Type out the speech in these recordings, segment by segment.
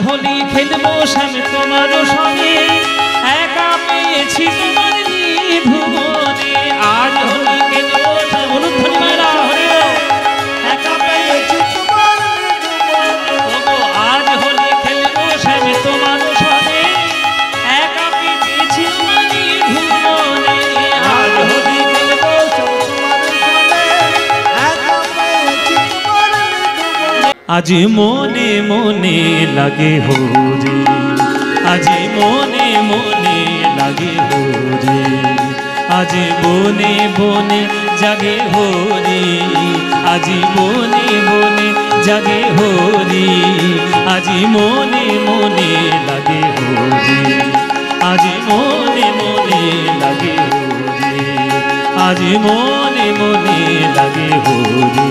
হোলি খেলবো শ্যাম তোমার সঙ্গে, একা পেয়েছি তোমার নিধুমনে। আজ হোলি খেলবো শ্যাম, অনুধ্বনি মায়েরা হরি বল। একা পেয়েছি তোমার নিধুমনে, আজ হোলি খেলবো শ্যাম তোমার সঙ্গে, একা পেয়েছি তোমার নিধুমনে। আজ হোলি খেলবো শ্যাম তোমার সঙ্গে, একা পেয়েছি তোমার নিধুমনে। আজ মনে মনে লাগে হোলি, আজ মনে মনে লাগে হোলি, আজ বনে বনে জাগে হোলি, আজ বনে বনে জাগে হোলি, আজ মনে মনে লাগে হোলি, আজ মনে মনে লাগে হোলি, আজ মনে মনে লাগে হোলি।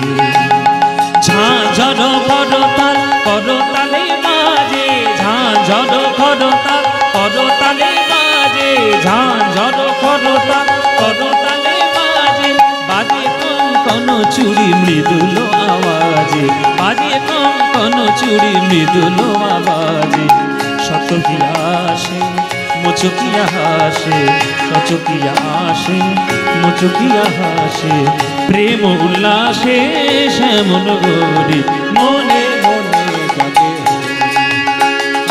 ঝাঁঝর করতাল করতালে বাজে, ঝাঁঝর করতাল করতালে বাজে, ঝাঁঝর করতাল করতালে বাজে, বাজে কঙ্কন চুড়ি মৃদুল আওয়াজে, বাজে কঙ্কন চুড়ি মৃদুল আওয়াজে। শতকিয়া আসে মুচকিয়া হাসে, সচকিয়া আসে মুচকিয়া হাসে, প্রেম উল্লাসে শ্যামল গরি মনে মনে জাগে হোলি,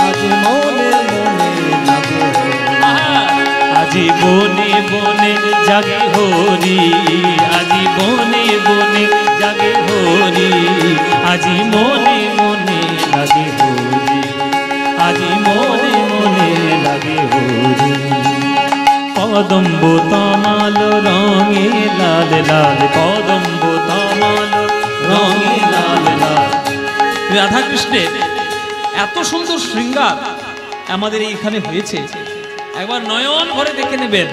আজ মনে মনে জাগে হোলি, আজ বনে বনে জাগে হোলি, আজ বনে বনে জাগে হোলি, আজ মনে মনে লাগে হোলি, আজ মনে মনে লাগে হোলি। কদম্ব তমাল রঙে লাল লাল, কদম্ব তমাল রঙে লাল লাল। রাধা কৃষ্ণের এত সুন্দর শৃঙ্গার আমাদের এইখানে হয়েছে, একবার নয়ন ভরে দেখে নেবেন।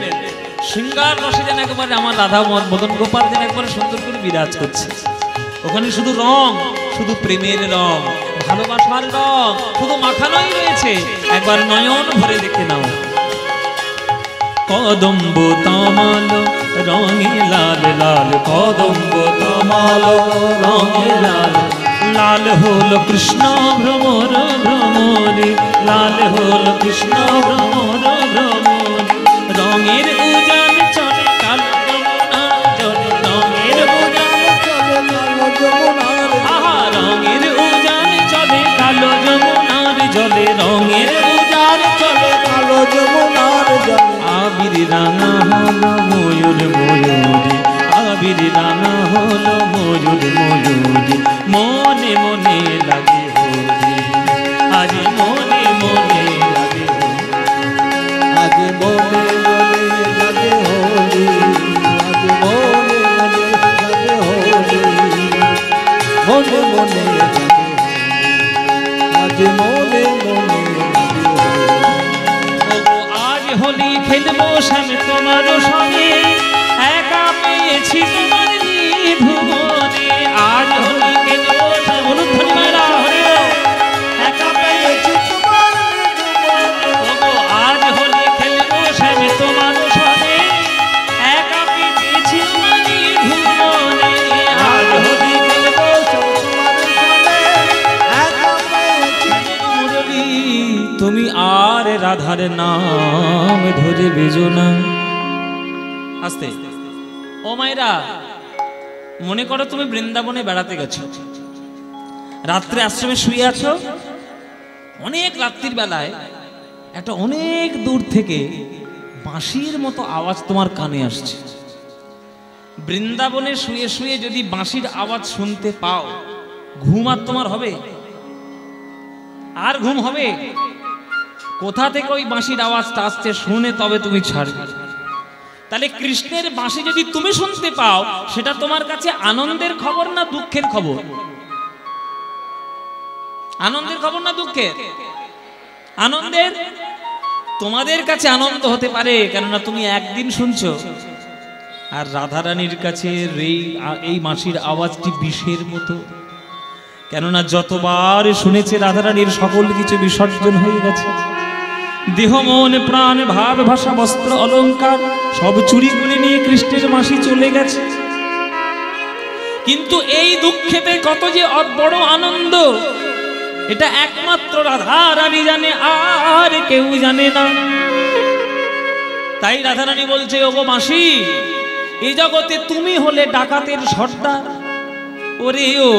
শৃঙ্গার রসে যেন একবারে আমার রাধা মদন গোপাল যেন একবারে সুন্দর করে বিরাজ করছে। ওখানে শুধু রং, শুধু প্রেমের রং, ভালোবাসার রং শুধু মাখানোই রয়েছে, একবার নয়ন ভরে দেখে নাও। কদম্ব তমাল রঙে লাল লাল, কদম্ব তমাল রঙে লাল লাল, হল কৃষ্ণ ভ্রমর ভ্রমরে, লাল হল কৃষ্ণ ভ্রমর ভ্রমরে। রঙের উজান চলে কালো যমুনার জলে, রঙের উজান চলে কালো যমুনার, আহা রঙের উজান চলে কালো যমুনার জলে, রঙের উজান চলে কালো যমুনার জলে। আবির রাঙা হলো ময়ূর ময়ূরী, আবির রাঙা হলো ময়ূর ময়ূরী, মনে মনে লাগে হোলি, আজ মনে মনে লাগে হোলি, আজ মনে মনে লাগে হোলি, আজ মনে মনে লাগে হোলি, মনে মনে লাগে হোলি, আজ মনে মনে লাগে হোলি। আজ হোলি খেলবো শ্যাম তোমার সঙ্গে, একা পেয়েছি তোমার নিধুমনে। আজ হোলি খেলবো শ্যাম, অনুধ্বনি মায়েরা হরি বল। একা পেয়েছি তোমার নিধুমনে, আজ হোলি খেলবো শ্যাম তোমার সঙ্গে, একা পেয়েছি তোমার নিধুমনে। আজ হোলি খেলবো শ্যাম তোমার সঙ্গে, একা পেয়েছি মুরলী। তুমি আর রাধার নাম ধরে বেজো না। আস্তে ও মায়েরা, মনে করো তুমি বৃন্দাবনে বেড়াতে গেছো, রাত্রে আশ্রমে শুয়ে আছো, অনেক রাত্রির বেলায় একটা অনেক দূর থেকে বাঁশির মতো আওয়াজ তোমার কানে আসছে। বৃন্দাবনে শুয়ে শুয়ে যদি বাঁশির আওয়াজ শুনতে পাও, ঘুম আর তোমার হবে? আর ঘুম হবে? কোথা থেকে ওই বাঁশির আওয়াজটা আসছে শুনে তবে তুমি ছাড়বে। তাহলে কৃষ্ণের বাঁশি যদি তুমি শুনতে পাও, সেটা তোমার কাছে আনন্দের খবর না দুঃখের খবর? আনন্দের খবর না দুঃখের? আনন্দের। তোমাদের কাছে আনন্দ হতে পারে, কেননা তুমি একদিন শুনছো, আর রাধারানীর কাছে এই বাঁশির আওয়াজটি বিষের মতো, কেননা যতবার শুনেছে রাধারানীর সকল কিছু বিসর্জন হয়ে গেছে। দেহ মন প্রাণ ভাব ভাষা বস্ত্র অলংকার সব চুরি করে নিয়ে কৃষ্ণের বাঁশি চলে গেছে। কিন্তু এই দুঃখেতে কত যে বড় আনন্দ, এটা একমাত্র রাধারানী জানে, আর কেউ জানে না। তাই রাধারানী বলছে, ওগো মাসি, এই জগতে তুমি হলে ডাকাতের সর্দার। ওরে ও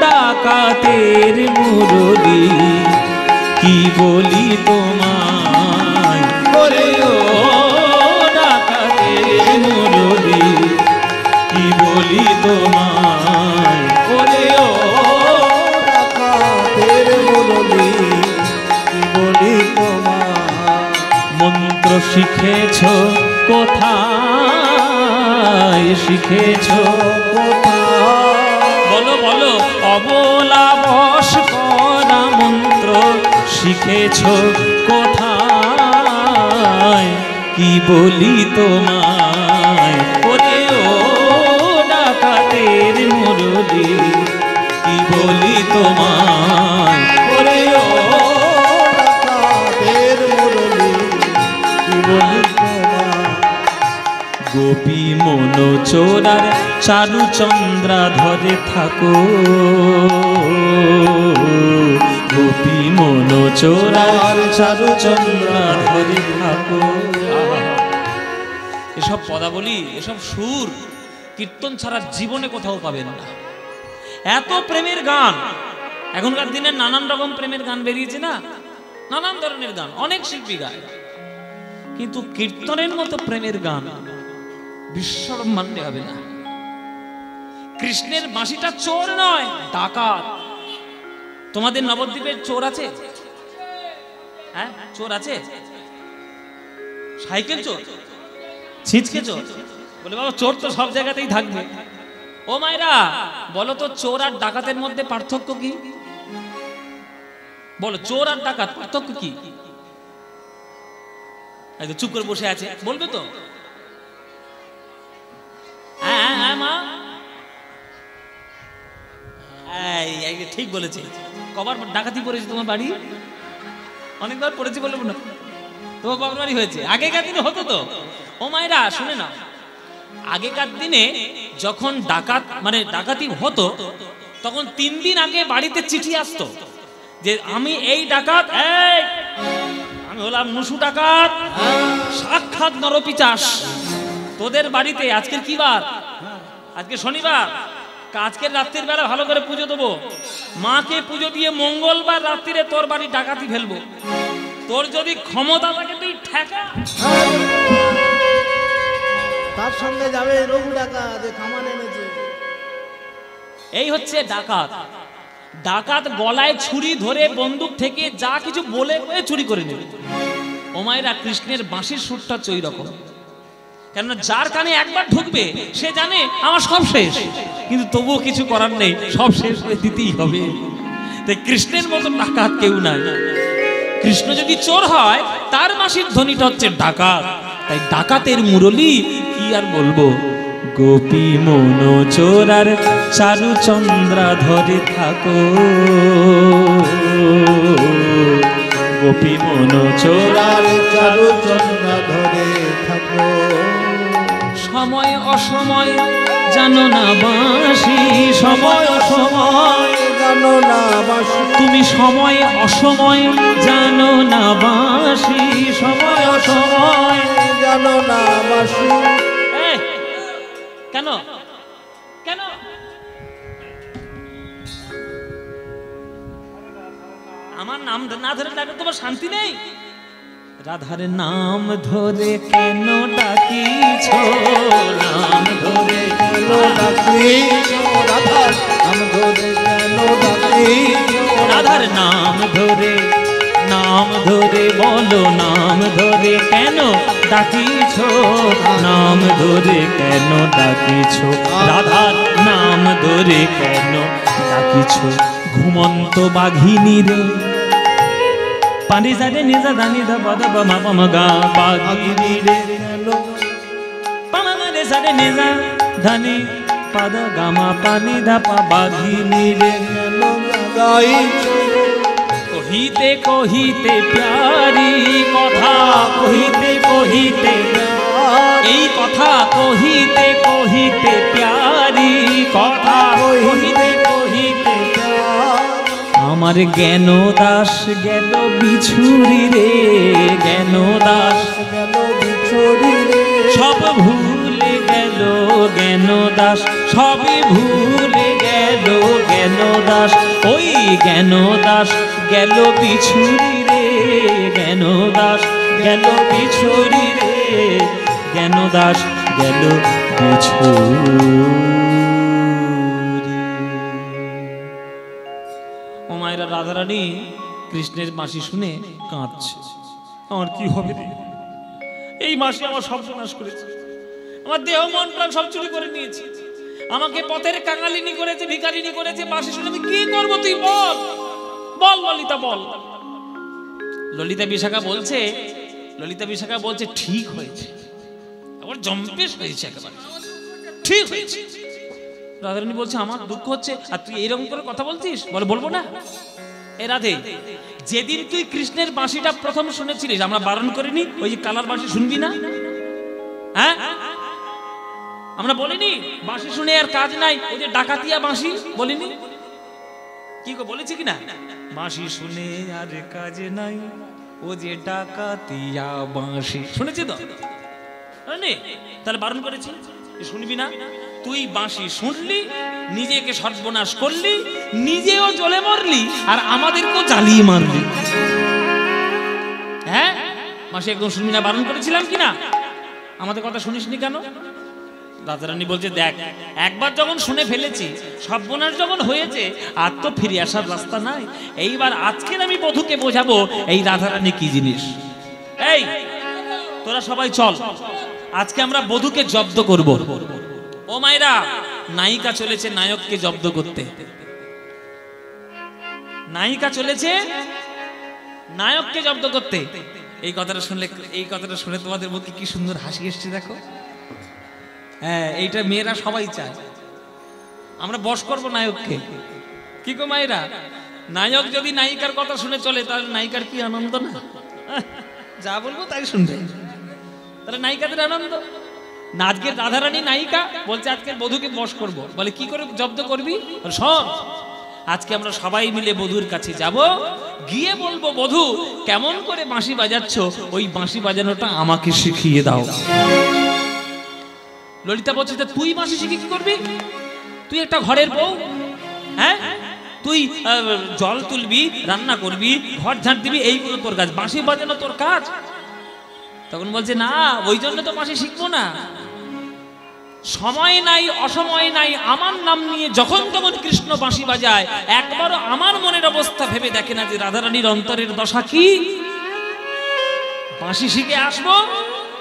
ডাকাতের মুরলি, কি বলি তোমায়, ওরে ও ডাকাতের মুরলি, কি বলি তোমায়, ওরে ও ডাকাতের মুরলি, কি বলি তোমায়। মন্ত্র শিখেছ কোথায়, শিখেছ কোথায়, বলো বলো, অবলা বশ করা মন্ত্র শিখেছ কোথায়, কি বলি তোমায়, ওরে ও ডাকাতের মুরলি, কি বলি তোমায়, ওরে ও ডাকাতের মুরলি, কি বলি তোমায়। গোপী মন চোরার চারু চন্দ্রা ধরে থাকো, গোপী মন চোরার চারু চন্দ্রা ধরে থাকো। এসব পদাবলী, এসব সুর কীর্তন ছাড়া জীবনে কোথাও পাবেন না। এত প্রেমের গান, এখনকার দিনে নানান রকম প্রেমের গান বেরিয়েছে না, নানান ধরনের গান অনেক শিল্পী গায়, কিন্তু কীর্তনের মতো প্রেমের গান বিশ্বরূপ মানতে হবে না। কৃষ্ণের বাঁশিটা চোর নয়, ডাকাত। তোমাদের নবদ্বীপের চোর আছে? হ্যাঁ, চোর আছে? সাইকেল চোর, ছিঁচকে চোর? বলে বাবা, চোর তো সব জায়গাতেই থাকবে। ও মায়েরা, বলো তো চোর আর ডাকাতের মধ্যে পার্থক্য কি? বলো, চোর আর ডাকাত পার্থক্য কি? চুপ করে বসে আছে, বলবে তো? মা ঠিক বলেছে। কবার ডাকাতি পড়েছে তোমার বাড়ি? অনেকবার পড়েছি বলবো না, তোমার বাবার বাড়ি হয়েছে। আগেকার দিনে হতো তো। ও মায়েরা শুনে না, আগেকার দিনে যখন ডাকাত মানে ডাকাতি হতো, তখন 3 দিন আগে বাড়িতে চিঠি আসতো যে আমি এই ডাকাত, আমি হলাম মুসু ডাকাত, সাক্ষাৎ নরপিচাস, তোদের বাড়িতে আজকের কি বার? আজকে শনিবার। আজকের রাত্রির বেলা ভালো করে পুজো দেবো, মাকে পুজো দিয়ে মঙ্গলবার রাত্রিরে তোর বাড়ি ডাকাতি ফেলবো। তোর যদি ক্ষমতা থাকে তুই ঠেকা। তার সঙ্গে যাবে রঘু ডাকাত, যে কামান এনেছে। এই হচ্ছে ডাকাত। ডাকাত গলায় ছুরি ধরে বন্দুক থেকে যা কিছু বলে চুরি করে নেবে। ও মায়েরা, কৃষ্ণের বাঁশির সুরটা ওই রকম। কেননা যার কানে একবার ঢুকবে সে জানে আমার সব শেষ, কিন্তু তবুও কিছু করার নেই, সব শেষ হয়ে দিতেই হবে। তাই কৃষ্ণের মতো ডাকাত কেউ নাই। কৃষ্ণ যদি চোর হয়, তার বাঁশির ধ্বনিটা হচ্ছে ডাকাত। তাই ডাকাতের মুরলি কি আর বলবো। গোপী মন চোরার চারু চন্দ্রা ধরে থাকো, গোপী মন চোরার চারু চন্দ্রা ধরে থাকো। সময় অসময় জানো না বাঁশি, সময় অসময় জানো না বাঁশি, তুমি সময় অসময় জানো না বাঁশি, সময় অসময় জানো না বাঁশি। কেন কেন আমার নাম না ধরে ডাকে তোমার শান্তি নেই? রাধার নাম ধরে কেন ডাকিছ, নাম ধরে কেন ডাকিছ, রাধার নাম ধরে কেন ডাকিছ, রাধার নাম ধরে, নাম ধরে বলো, নাম ধরে কেন ডাকিছ, নাম ধরে কেন ডাকিছ, রাধার নাম ধরে কেন ডাকিছ। ঘুমন্ত বাঘিনী রে, পানি সারে নিজা দানি দা পদ মা পম গা, বাঘিনী রে পামা রে সারে নিজা ধানি পদ গামা পানি দা পা, বাঘিনী রে কেন গাইছ, কহিতে কহিতে প্যারি কথা, কহিতে কহিতে এই কথা, কহিতে কহিতে প্যারি কথা, কহিতে কহিতে আমার জ্ঞান দাস গেল বিছুরি রে, জ্ঞান দাস গেল বিছড়ি রে, সব ভুলে গেল জ্ঞান দাস, সবই ভুলে গেল জ্ঞান দাস। ওই জ্ঞান দাস গেল বিছুরি রে, জ্ঞান দাস গেল বিছুরি রে, জ্ঞান দাস গেল বিছুরি। ও মায়েরা, রাধারানী কৃষ্ণের মাসি শুনে কাঁদছে। আমার কি হবে রে, এই মাসে আমার সব সর্বনাশ করেছে, আমার দেহ মন প্রাণ সব চুরি করে নিয়েছে, আমাকে পথের কাঙালিনী করেছে, ভিখারিনী করেছে। মাসি শুনে আমি কি করবো, তুই বল বল ললিতা বল। ললিতা বিশাখা বলছে, ললিতা বিশাখা বলছে ঠিক হয়েছে, আবার জম্পেশ হয়েছে, একেবারে ঠিক হয়েছে। রাধারানী বলছে আমার দুঃখ হচ্ছে আর তুই এইরকম করে কথা বলছিস। বলে বলবো না। এ রাধে, যেদিন তুই কৃষ্ণের বাঁশিটা প্রথম শুনেছিলিস আমরা বারণ করিনি ওই যে কালার বাঁশি শুনবি না? হ্যাঁ, আমরা বলিনি বাঁশি শুনে আর কাজ নাই, ওই যে ডাকাতিয়া বাঁশি বলিনি? কি গো, বলেছি কিনা? বাঁশি শুনে আর কাজ নাই, ও যে ডাকাতিয়া বাঁশি, শুনেছি তো? তাহলে বারণ করেছি শুনবি না। তুই বাঁশি শুনলি, নিজেকে সর্বনাশ করলি, নিজেও জ্বলে মরলি আর আমাদেরকেও জ্বালিয়ে মারলি। হ্যাঁ, বাঁশি একদম শুনবি না, বারণ করেছিলাম কিনা? আমাদের কথা শুনিসনি কেন? রাধারানী বলছে দেখ, একবার যখন শুনে ফেলেছি, সর্বনাশ যখন হয়েছে, আর তো ফিরে আসার রাস্তা নাই। এইবার আজকের আমি বধূকে বোঝাবো এই রাধারানী কি জিনিস। এই তোরা সবাই চল, আজকে আমরা বধূকে জব্দ করব। ও মায়েরা, নায়িকা চলেছে নায়ককে জব্দ করতে, নায়িকা চলেছে নায়ককে জব্দ করতে। এই কথাটা শুনলে, এই কথাটা শুনে তোমাদের মুখে কি সুন্দর হাসি এসছে দেখো। হ্যাঁ, এইটা মেয়েরা সবাই চায়, আমরা বশ করব নায়ককে। কি গো মায়েরা, নায়ক যদি নায়িকার কথা শুনে চলে তাহলে নায়িকার কি আনন্দ না? যা বলবো তাই শুনবে, তাহলে নায়িকাদের আনন্দ। আজকের রাধারানী নায়িকা বলছে আজকের বধূকে বশ করব। বলে কি করে জব্দ করবি? শোন, আজকে আমরা সবাই মিলে বধূর কাছে যাব, গিয়ে বলবো বধূ কেমন করে বাঁশি বাজাচ্ছ, ওই বাঁশি বাজানোটা আমাকে শিখিয়ে দাও। ললিতা বলছে তুই বাঁশি শিখে কি করবি? তুই একটা ঘরের বউ, হ্যাঁ, তুই জল তুলবি, রান্না করবি, ঘর ঝাঁট দিবি, এইগুলো তোর কাজ, বাঁশি বাজানো তোর কাজ? তখন বলছে না, ওই জন্য তো বাঁশি শিখবো না। সময় নাই, অসময় নাই, আমার নাম নিয়ে যখন তখন কৃষ্ণ বাঁশি বাজায়, একবারও আমার মনের অবস্থা ভেবে দেখে না যে রাধারানীর অন্তরের দশা কি। বাঁশি শিখে আসবো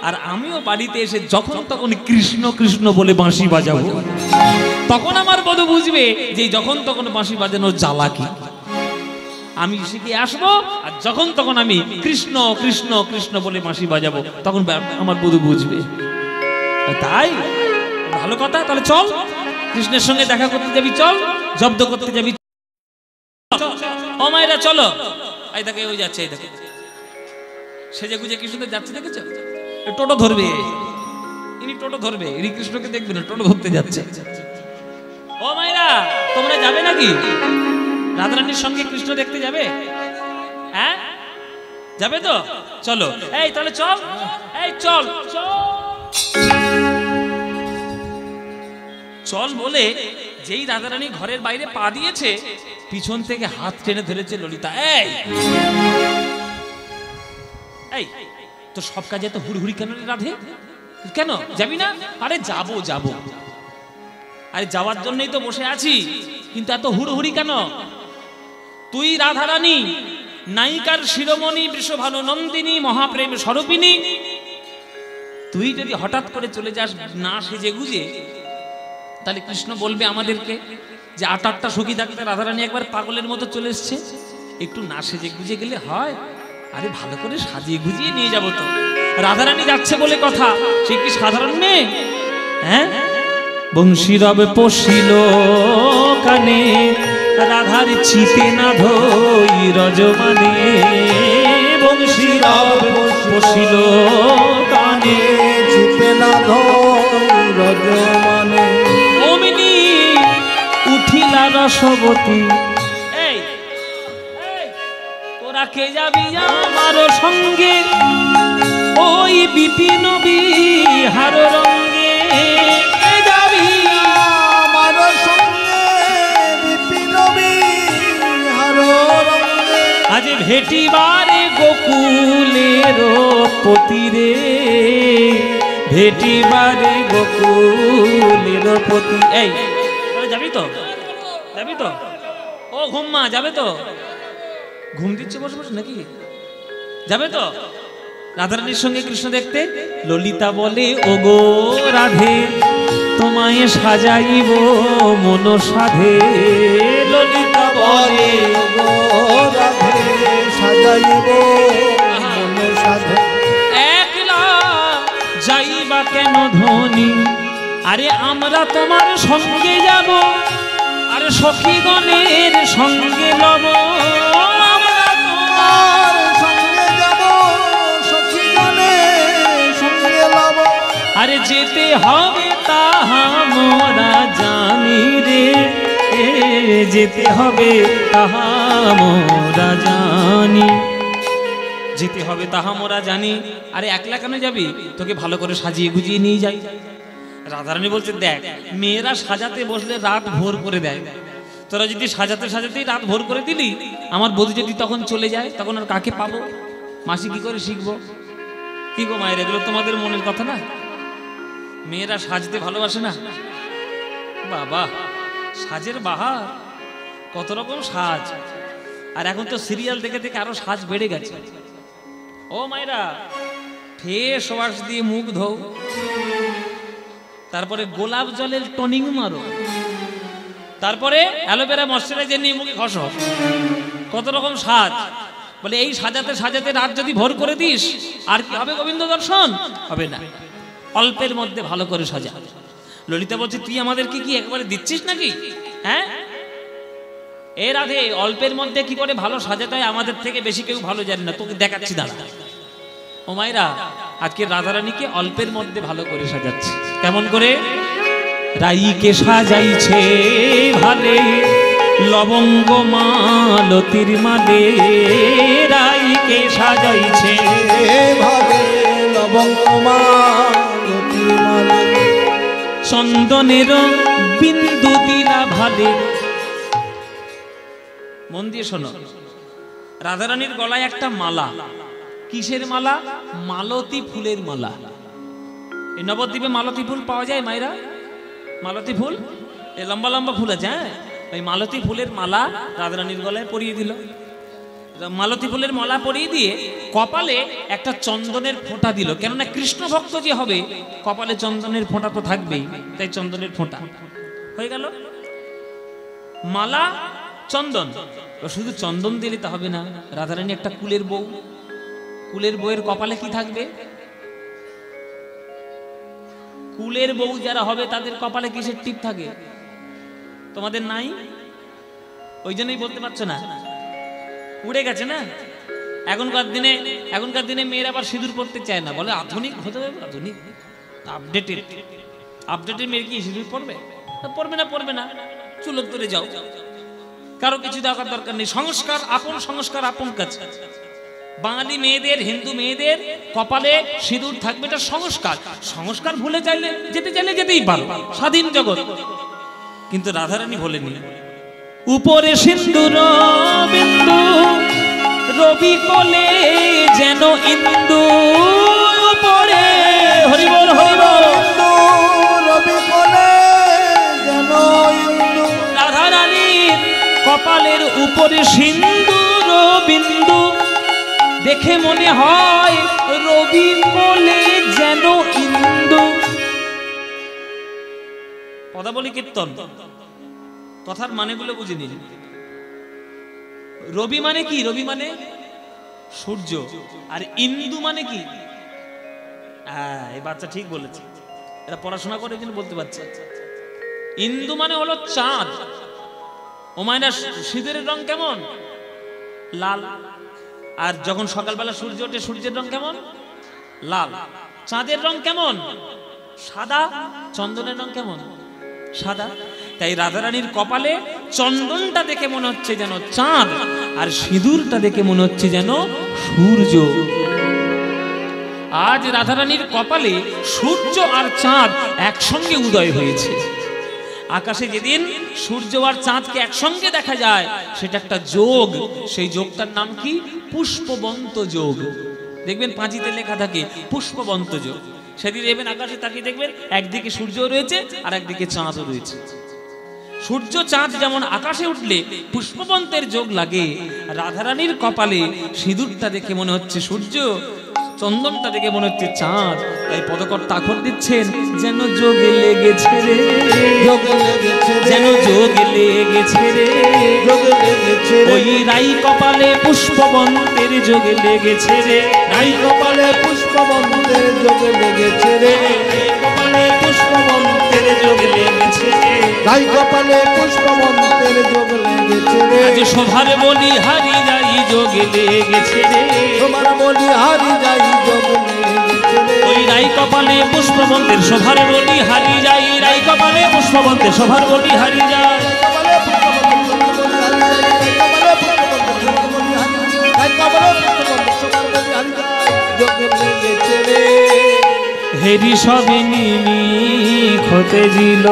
আর আমিও বাড়িতে এসে যখন তখন কৃষ্ণ কৃষ্ণ বলে বাঁশি বাজাবো, তখন আমার বধূ বুঝবে যে যখন তখন বাঁশি বাজানোর জ্বালা কি। আমি শিখে আসবো আর যখন তখন আমি কৃষ্ণ কৃষ্ণ কৃষ্ণ বলে বাঁশি বাজাবো, তখন আমার বধূ বুঝবে। তাই ভালো কথা, তাহলে চল কৃষ্ণের সঙ্গে দেখা করতে যাবি, চল জব্দ করতে যাবি। ও মায়েরা চলো, এই দেখে ওই যাচ্ছে, এই দেখে সেজে গুজে কি সুন্দর যাচ্ছে, দেখেছো? টোটো ধরবে, ইনি টোটো ধরবে, ইনি কৃষ্ণকে দেখবে না, টোটো ধরতে যাচ্ছে। ও মায়েরা, তোমরা যাবে নাকি রাধারানীর সঙ্গে কৃষ্ণ দেখতে যাবে? হ্যাঁ, যাবে তো? চলো, এই তাহলে চল, এই চল চল বলে যেই রাধারানী ঘরের বাইরে পা দিয়েছে, পিছন থেকে হাত টেনে ধরেছে ললিতা। এই এই তো সব কাজে তো হুড়হুড়ি কেন রাধে? কেন যাবি না? আরে যাবো যাবো, আরে যাওয়ার জন্যই তো বসে আছি, কিন্তু এত হুড়হুড়ি কেন? তুই রাধারানী, নায়িকার শিরোমণি, বৃষভানু নন্দিনী, মহাপ্রেম স্বরূপিনী, তুই যদি হঠাৎ করে চলে যাস না সেজে গুজে, তাহলে কৃষ্ণ বলবে আমাদেরকে যে 8-8টা সখী থাকতে রাধারানী একবার পাগলের মতো চলে এসছে, একটু না সেজে গুজে গেলে হয়? আরে ভালো করে সাজিয়ে গুজিয়ে নিয়ে যাবো তো। রাধারানী যাচ্ছে বলে কথা, সে কি সাধারণ মেয়ে? হ্যাঁ, বংশীরব পশিল কানে, রাধার চিতে না ধই রজমানে। বংশীরব পশিল কানে, চিতে না ধই রজমানে। অমিনি উঠিলা রসবতী। এই তোরা কে যাবি আমার সঙ্গে ওই বিপিন বিহার রঙ্গে, কে যাবি আমার সঙ্গে বিপিন বিহার রঙ্গে। আজ ভেটিবারে গোকুলের পতি রে, ভেটিবারে গোকুলের পতি। এই যাবি তো, যাবি তো? ও ঘুমমা যাবে তো? ঘুম দিচ্ছে বসে বসে নাকি? যাবে তো রাধারানীর সঙ্গে কৃষ্ণ দেখতে? ললিতা বলে ওগো রাধে তোমায় সাজাইব মন সাধে, ললিতা বলে ওগো রাধে সাজাইব মন সাধে। একলা যাইবা কেন ধনী, আরে আমরা তোমার সঙ্গে যাব, আরে সখীগণের সঙ্গে লব, আমরা তোমার সঙ্গে যাব, সখীগণের সঙ্গে লব। আরে যেতে হবে তাহা মোরা জানি রে, যেতে হবে তাহা মোরা জানি, যেতে হবে তাহা মোরা জানি। আরে একলা কেন যাবি? তোকে ভালো করে সাজিয়ে গুজিয়ে নিয়ে যাই। রাধারানী বলছে দেখ, মেয়েরা সাজাতে বসলে রাত ভোর করে দেয়, তোরা যদি সাজাতে সাজাতেই রাত ভোর করে দিলি, আমার বধূ যদি তখন চলে যায়, তখন আর কাকে পাবো? মাসি কি করে শিখবো? কি গো মায়ের, এগুলো তোমাদের মনের কথা না? মেয়েরা সাজতে ভালোবাসে না? বাবা, সাজের বাহার, কত রকম সাজ। আর এখন তো সিরিয়াল দেখে দেখে আরো সাজ বেড়ে গেছে। ও মায়েরা, ফেস ওয়াশ দিয়ে মুখ ধোও, তারপরে গোলাপ জলের টনিং মারো, তারপরে অ্যালোভেরা ময়শ্চারাইজার নিয়ে মুখে ঘষো। কত রকম সাজ। বলে এই সাজাতে সাজাতে রাত যদি ভোর করে দিস, আর কি হবে গোবিন্দ দর্শন? হবে না। অল্পের মধ্যে ভালো করে সাজা। ললিতা বলছে তুই আমাদেরকে কি একবারে দিচ্ছিস নাকি? হ্যাঁ এ রাধে, অল্পের মধ্যে কি করে ভালো সাজাতে হয় আমাদের থেকে বেশি কেউ ভালো জানে না, তোকে দেখাচ্ছি দাঁড়া। ও মায়েরা, আজকে রাধারানীকে অল্পের মধ্যে ভালো করে সাজাচ্ছে। কেমন করে? রাইকে সাজাইছে ভালে লবঙ্গ মালতির মালে, রাইকে সাজাইছে ভাবে লবঙ্গ মালতির মালে, চন্দনের বিন্দু দিলা ভালে। মন দিয়ে শোনো, রাধারানীর গলায় একটা মালা। কিসের মালা? মালতী ফুলের মালা। এই নবদ্বীপে মালতী ফুল পাওয়া যায় মায়েরা? মালতী ফুল, এই লম্বা লম্বা ফুল আছে। হ্যাঁ, ওই মালতী ফুলের মালা রাধারানীর গলায় পরিয়ে দিল। মালতী ফুলের মালা পরিয়ে দিয়ে কপালে একটা চন্দনের ফোঁটা দিল। কেননা কৃষ্ণ ভক্ত যে হবে, কপালে চন্দনের ফোঁটা তো থাকবেই, তাই চন্দনের ফোঁটা হয়ে গেল। মালা, চন্দন। শুধু চন্দন দিলে তা হবে না, রাধারানী একটা কুলের বউ, কুলের বউয়ের কপালে কি থাকবে? কুলের বউ যারা হবে তাদের কপালে কিসের টিপ থাকে? তোমাদের নাই? ওই জন্যই বলতে পারছো না, উড়ে গেছে না। এখনকার দিনে মেয়েরা আবার সিঁদুর পড়তে চায় না, বলে আধুনিক হতে হবে। আধুনিক, আপডেটেড মেয়ে কি সিঁদুর পড়বে? পড়বে না, চুলোর ধরে যাও, কারো কিছু দেওয়ার দরকার নেই। সংস্কার আপন কাছে। বাঙালি মেয়েদের, হিন্দু মেয়েদের কপালে সিঁদুর থাকবে, এটা সংস্কার ভুলে চাইলে যেতেই পারো, স্বাধীন জগৎ। কিন্তু রাধারানী ভোলেনি। উপরে সিন্দুর বিন্দু, রবি কোলে যেন ইন্দু, উপরে হরিবল হরিবল, রবি কোলে যেন ইন্দু। রাধারানীর কপালের উপরে সিন্দুর বিন্দু, দেখে মনে হয় রবি কোলে যেন ইন্দু। পদাবলী কীর্তন, কথার মানেগুলো বুঝে নিন। রবি মানে কি? রবি মানে সূর্য, আর ইন্দু মানে কি? এই বাচ্চা ঠিক বলেছে, এরা পড়াশোনা করে কিন্তু বলতে পারছে। ইন্দু মানে হলো চাঁদ। ও মাইনা, সিঁদুরের রং কেমন? লাল। আর যখন সকালবেলা সূর্য ওঠে, সূর্যের রং কেমন? লাল। চাঁদের রং কেমন? সাদা। চন্দনের রং কেমন? সাদা। তাই রাধারানীর কপালে চন্দনটা দেখে মনে হচ্ছে যেন চাঁদ, আর সিঁদুরটা দেখে মনে হচ্ছে যেন সূর্য। আজ রাধারানীর কপালে সূর্য আর চাঁদ একসঙ্গে উদয় হয়েছে। আকাশে যেদিন সূর্য আর চাঁদকে একসঙ্গে দেখা যায় সেটা একটা যোগ। সেই যোগটার নাম কি? পুষ্পবন্ত যোগ। দেখবেন পাঁচিতে লেখা থাকে পুষ্পবন্ত যোগ। সেদিন দেখবেন আকাশে তাকিয়ে দেখবেন একদিকে সূর্য রয়েছে আর একদিকে চাঁদও রয়েছে। সূর্য চাঁদ যেমন আকাশে উঠলে পুষ্পবন্তের যোগ লাগে, রাধারানীর কপালে সিঁদুরটা দেখে মনে হচ্ছে সূর্য, চন্দনটা দেখে মনে হচ্ছে চাঁদ। তাই পদকর্তা আখর দিচ্ছেন, যেন যোগে লেগেছে রে, যেন যোগে লেগেছে রে, ওই রাই কপালে পুষ্পবন্তের যোগে লেগেছে রে, রাই কপালে পুষ্পবন্তের যোগে লেগেছে রে, কপালে পুষ্পবন্তের যোগে লেগেছে রে, রাই কপালে পুষ্পবন্তের যোগে লেগেছে রে, আজ শোভার বলি হারি যাই যোগে লেগেছে রে, তোমার বলি হারি যাই যোগে লেগেছে রে, ওই রাই কপালে পুষ্পবন্তের শোভার বলি হারি যাই, রাই কপালে পুষ্পবন্তের শোভার বলি হারি যায়। হেরি সবে নিমি খতে জিল,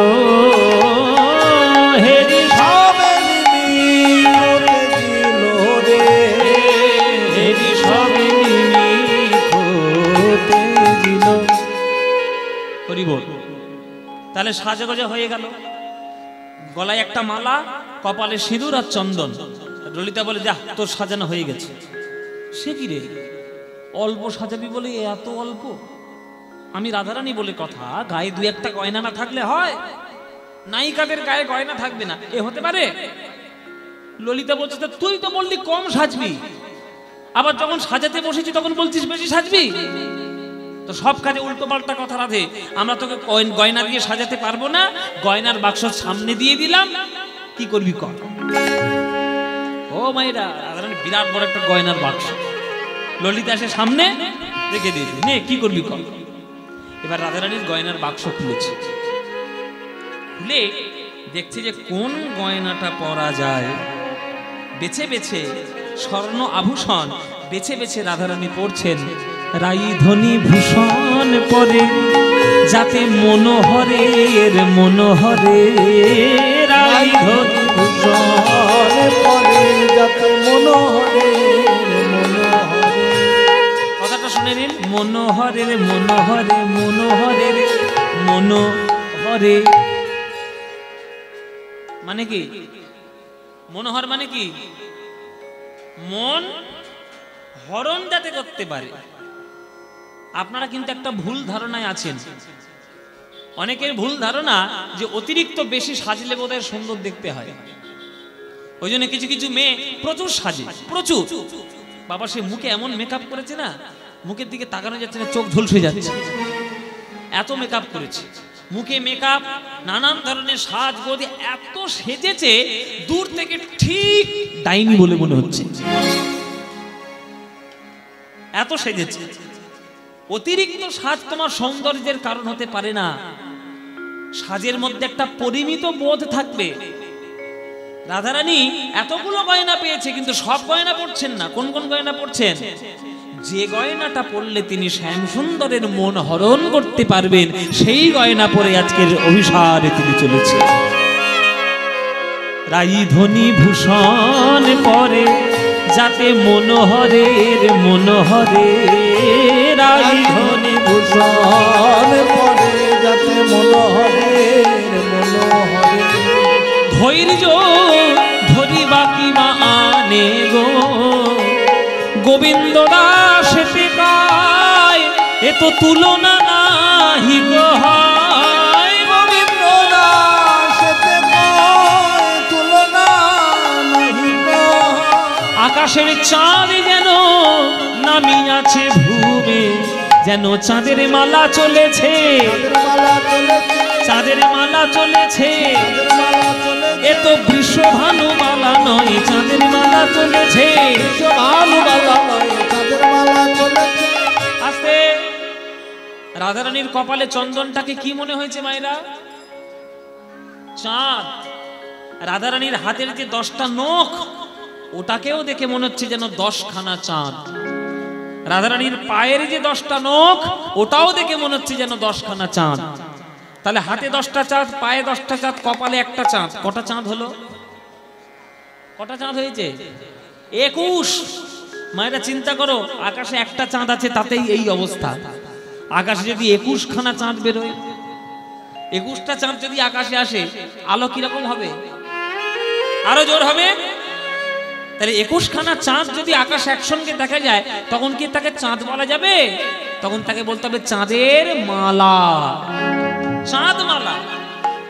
হেরি সবে নিমি রে, হেরি সবে নিমি খতে জিল। হরি বল। তাহলে সাজগোজা হয়ে গেল, গলায় একটা মালা, কপালে সিঁদুর আর চন্দন। ললিতা বলে, যা তোর সাজানো হয়ে গেছে। সে কি রে, অল্প সাজাবি বলে এত অল্প? আমি রাধারানী বলে কথা, গায়ে দু একটা গয়না না থাকলে হয়? নায়িকাদের গায়ে গয়না থাকবে না, এ হতে পারে? ললিতা বলছে, তুই তো বললি কম সাজবি, আবার যখন সাজাতে বসেছি তখন বলছিস বেশি সাজবি। তো সব কাজে উল্টো পাল্টা কথা রাধে। আমরা তোকে গয়না দিয়ে সাজাতে পারবো না, গয়নার বাক্স সামনে দিয়ে দিলাম, কি করবি কর। ও মায়েরা, রাধারানী বিরাট বড় একটা গয়নার বাক্স ললিতা এসে সামনে রেখে দিয়েছে, নে কি করবি কর। এবার রাধারানীর গয়নার বাক্স খুলেছে, খুলে দেখছে যে কোন গয়নাটা পরা যায়। বেছে বেছে স্বর্ণ আভূষণ বেছে বেছে রাধারানী পরছেন। রাই ধনী ভূষণ পরে যাতে মনোহরের মনোহরে, রাই ধনী ভূষণ পরে যাতে মনোহরের মনোহরে। কথাটা শুনে নিন, মনোহরের মনোহরে মনোহরের মনোহরে মানে কি? মনোহর মানে কি? মন হরণ যাতে করতে পারে। আপনারা কিন্তু একটা ভুল ধারণায় আছেন। অনেকের ভুল ধারণা যে অতিরিক্ত বেশি সাজলে বোধহয় সুন্দর দেখতে হয়। ওই জন্য কিছু কিছু মেয়ে প্রচুর সাজে, প্রচুর। বাবা সে মুখে এমন মেকআপ করেছে না, মুখের দিকে তাকানো যাচ্ছে না, চোখ ঝলসে যাচ্ছে, এত মেকআপ করেছে। মুখে মেকআপ, নানান ধরনের সাজগোজ, এত সেজেছে দূর থেকে ঠিক ডাইনি বলে মনে হচ্ছে, এত সেজেছে। অতিরিক্ত সাজ তোমার সৌন্দর্যের কারণ হতে পারে না। সাজের মধ্যে একটা পরিমিত বোধ থাকবে। রাধারানী এতগুলো গয়না পেয়েছে কিন্তু সব গয়না পড়ছেন না। কোন কোন গয়না পড়ছেন? যে গয়নাটা পড়লে তিনি শ্যাম সুন্দরের মন হরণ করতে পারবেন সেই গয়না পরে আজকের অভিসারে তিনি চলেছে। রাই ধনী ভূষণ পরে যাতে মনোহরের মনোহরে, রাই ধনী ভূষণ পরে যাতে মনোহরের মনোহরে। ধৈর্য ধরি বাকি মা আনে গো, গোবিন্দ দাসেতে কায় এ তো তুলনা নাহি গো হয়। গোবিন্দ দাসেতে কায় তুলনা নাহি গো। আকাশের চাঁদ যেন নামিয়াছে ভূমে, যেন চাঁদের মালা চলেছে, চাঁদের মালা চলেছে। এ তো বৃষভানু মালা নয়, চাঁদের মালা চলেছে। আস্তে রাধারানীর কপালে চন্দনটাকে কি মনে হয়েছে মায়েরা? চাঁদ। রাধারানীর হাতের যে 10টা নখ, ওটাকেও দেখে মনে হচ্ছে যেন 10খানা চাঁদ। রাধারানীর পায়ের যে 10টা নখ, ওটাও দেখে মনে হচ্ছে যেন 10খানা চাঁদ। তাহলে হাতে 10টা চাঁদ, পায়ে 10টা চাঁদ, কপালে একটা চাঁদ, কটা চাঁদ হলো? কটা চাঁদ হয়েছে? 21। মায়েরা চিন্তা করো, আকাশে একটা চাঁদ আছে, তাতেই এই অবস্থা। আকাশে যদি 21খানা চাঁদ বেরোয়, 21টা চাঁদ যদি আকাশে আসে, আলো কিরকম হবে? আরো জোর হবে। তাহলে 21খানা চাঁদ যদি আকাশে একসঙ্গে দেখা যায়, তখন কি তাকে চাঁদ বলা যাবে? তখন তাকে বলতে হবে চাঁদের মালা, চাঁদ মালা।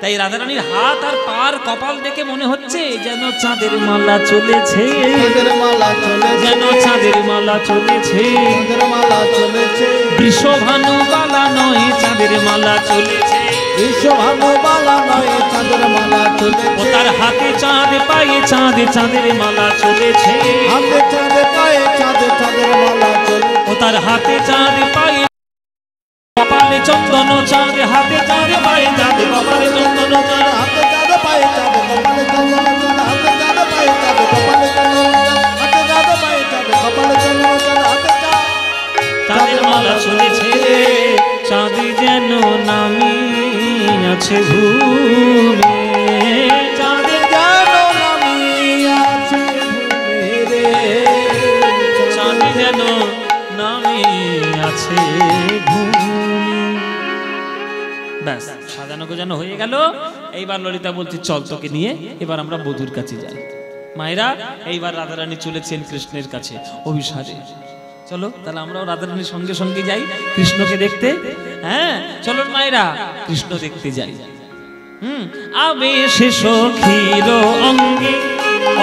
তাই রাধারানীর হাত আর পার কপাল দেখে মনে হচ্ছে যেন চাঁদের মালা চলেছে, চাঁদের মালা চলেছে, যেন চাঁদের মালা চলেছে, চাঁদের মালা চলেছে, বৃষভানু বালা নয় চাঁদের মালা চলেছে, বিশ্বভানু বালা নয় চাঁদের মালা চলেছে। ও তার হাতে চাঁদ, পায়ে চাঁদ, চাঁদের মালা চলেছে, হাতে চাঁদ, পায়ে চাঁদ, চাঁদের মালা চলেছে। ও তার হাতে চাঁদ, পায়ে কপালে চন্দন চাঁদ, হাতে চাঁদ, পায়ে চাঁদ, কপালে চন্দন চাঁদ, হাতে চাঁদ, পায়ে চাঁদ, কপালে চন্দন চাঁদ, হাতে চাঁদ, পায়ে চাঁদ, কপালে চন্দন চাঁদ, হাতে চাঁদ, পায়ে চাঁদ, কপালে চন্দন চাঁদ, হাতে চাঁদ, চাঁদের মালা চলেছে। চাঁদ যেন নামি আছে ভূমে, চাঁদ যেন নামিয়ে আছে ভূমে রে। চাঁদ যেন নামি আছে ভূমি। ব্যাস, সাজানো গোজানো হয়ে গেল। এইবার ললিতা বলছে চল তোকে নিয়ে এবার আমরা বধূর কাছে যাই। মায়েরা, এইবার রাধারানী চলেছেন কৃষ্ণের কাছে অভিসারে। চলো তাহলে আমরাও রাধারানীর সঙ্গে সঙ্গে যাই কৃষ্ণকে দেখতে। হ্যাঁ চলো মায়েরা, কৃষ্ণ দেখতে যাই। আবেশে সখীর অঙ্গে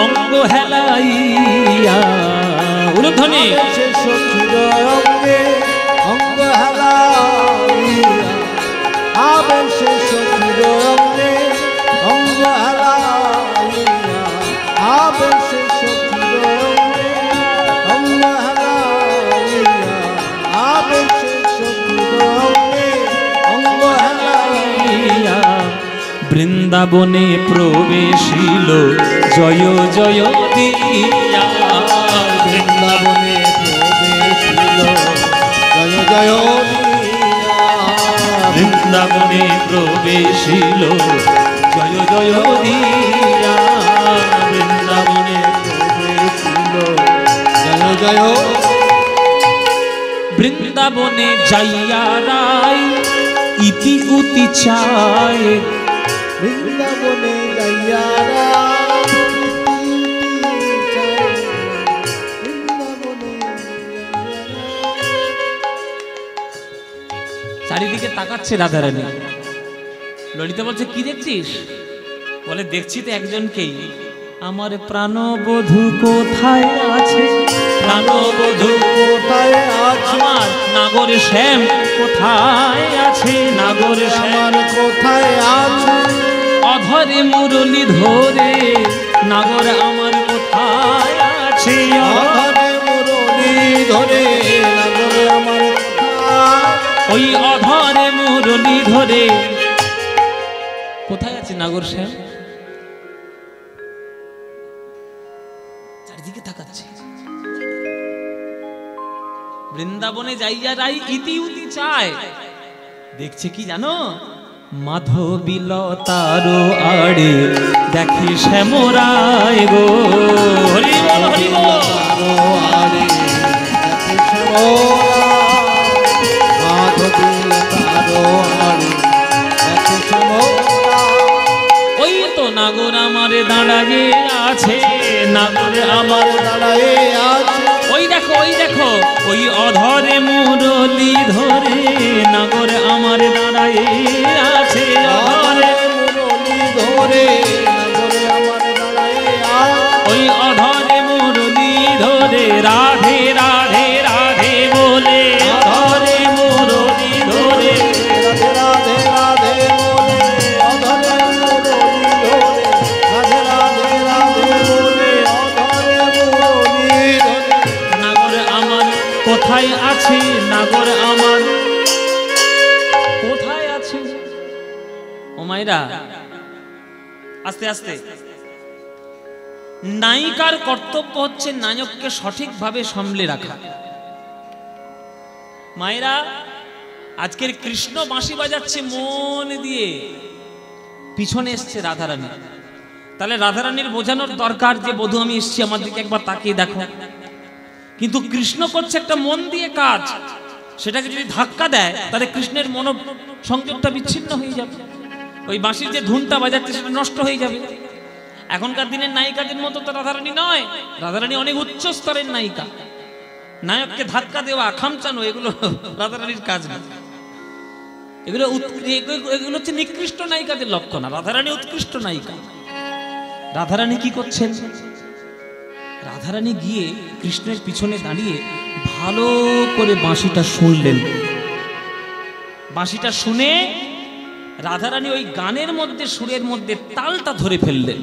অঙ্গ হেলাইয়া, উলুধ্বনি। সে সখীর অঙ্গে অঙ্গ হেলাইয়া, আবেশে সখীর অঙ্গে অঙ্গ হেলাইয়া, আবেশে সখীর অঙ্গে অঙ্গ হেলাইয়া, আবেশে সখীর অঙ্গে অঙ্গ হেলাইয়া, বৃন্দাবনে প্রবেশিল জয় জয় দিয়া, বৃন্দাবনে প্রবেশিল জয় জয় দিয়া, বৃন্দাবনে প্রবেশিল জয় জয় দিয়া, বৃন্দাবনে প্রবেশিল জয় জয়। বৃন্দাবনে যাইয়া রায় ইতি উতি চায়, বৃন্দাবনে যাইয়া চারিদিকে তাকাচ্ছে রাধারানী। ললিতা বলছে কি দেখছিস? বলে দেখছি তো একজনকেই। আমার প্রাণবধূ কোথায় আছে? প্রাণবধূ কোথায় আছে? আমার নাগর শ্যাম কোথায় আছে? নাগর শ্যাম কোথায় আছে? অধরে মুরলি ধরে নাগর আমার কোথায় আছে? অধরে মুরলি ধরে নাগর আমার কোথায়? ওই অধরে মুরলি ধরে কোথায় আছে নাগর শ্যাম? চারিদিকে তাকাচ্ছে। বৃন্দাবনে যাইয়া রাই ইতি উতি চায়, দেখছে কি জানো? মাধবীলতারো আড়ে দেখি শ্যামরায় গো, হরি বল হরি বল। আরে দেখে শ্যামরায়, মাধবীলতারো আরে দেখে শ্যামরায়। ওই তো নাগর আমার দাঁড়ায়ে আছে, নাগর আমার দাঁড়ায়ে আছে, ওই দেখো ওই দেখো, ওই অধরে মুরলি ধরে নাগর আমার দাঁড়ায়ে আছে, অধরে মুরলি ধরে নাগর আমার দাঁড়ায়ে আছে। ওই অধরে মুরলি ধরে রাধে রাধে রাধে বলে, অধরে মুরলি ধরে রাধে রাধে রাধে বলে, অধরে মুরলি ধরে রাধে রাধে রাধে বলে, অধরে মুরলি ধরে। নাগর আমার কোথায় আছে? নাগর আমার কোথায় আছে? ও মায়েরা, আস্তে আস্তে নায়িকার কর্তব্য হচ্ছে নায়ককে সঠিকভাবে সামলে রাখা। মায়েরা, আজকের কৃষ্ণ বাঁশি বাজাচ্ছে মন দিয়ে, পিছনে এসছে রাধারানী। তাহলে রাধারানীর বোঝানোর দরকার যে বধূ আমি এসছি, আমার দিকে একবার তাকিয়ে দেখো। কিন্তু কৃষ্ণ করছে একটা মন দিয়ে কাজ, সেটাকে যদি ধাক্কা দেয় তাহলে কৃষ্ণের মন সংযোগটা বিচ্ছিন্ন হয়ে যাবে, ওই বাঁশির যে ধুনটা বাজাচ্ছে সেটা নষ্ট হয়ে যাবে। এখনকার দিনের নায়িকাদের মতো তো রাধারানী নয়, রাধারানী অনেক উচ্চ স্তরের নায়িকা। নায়ককে ধাক্কা দেওয়া, খামচানো, এগুলো রাধারানীর কাজ না। এগুলো হচ্ছে নিকৃষ্ট নায়িকাদের লক্ষণ। রাধারানী উৎকৃষ্ট নায়িকা। রাধারানী কি করছেন? রাধারানী গিয়ে কৃষ্ণের পিছনে দাঁড়িয়ে ভালো করে বাঁশিটা শুনলেন। বাঁশিটা শুনে রাধারানী ওই গানের মধ্যে, সুরের মধ্যে তালটা ধরে ফেললেন।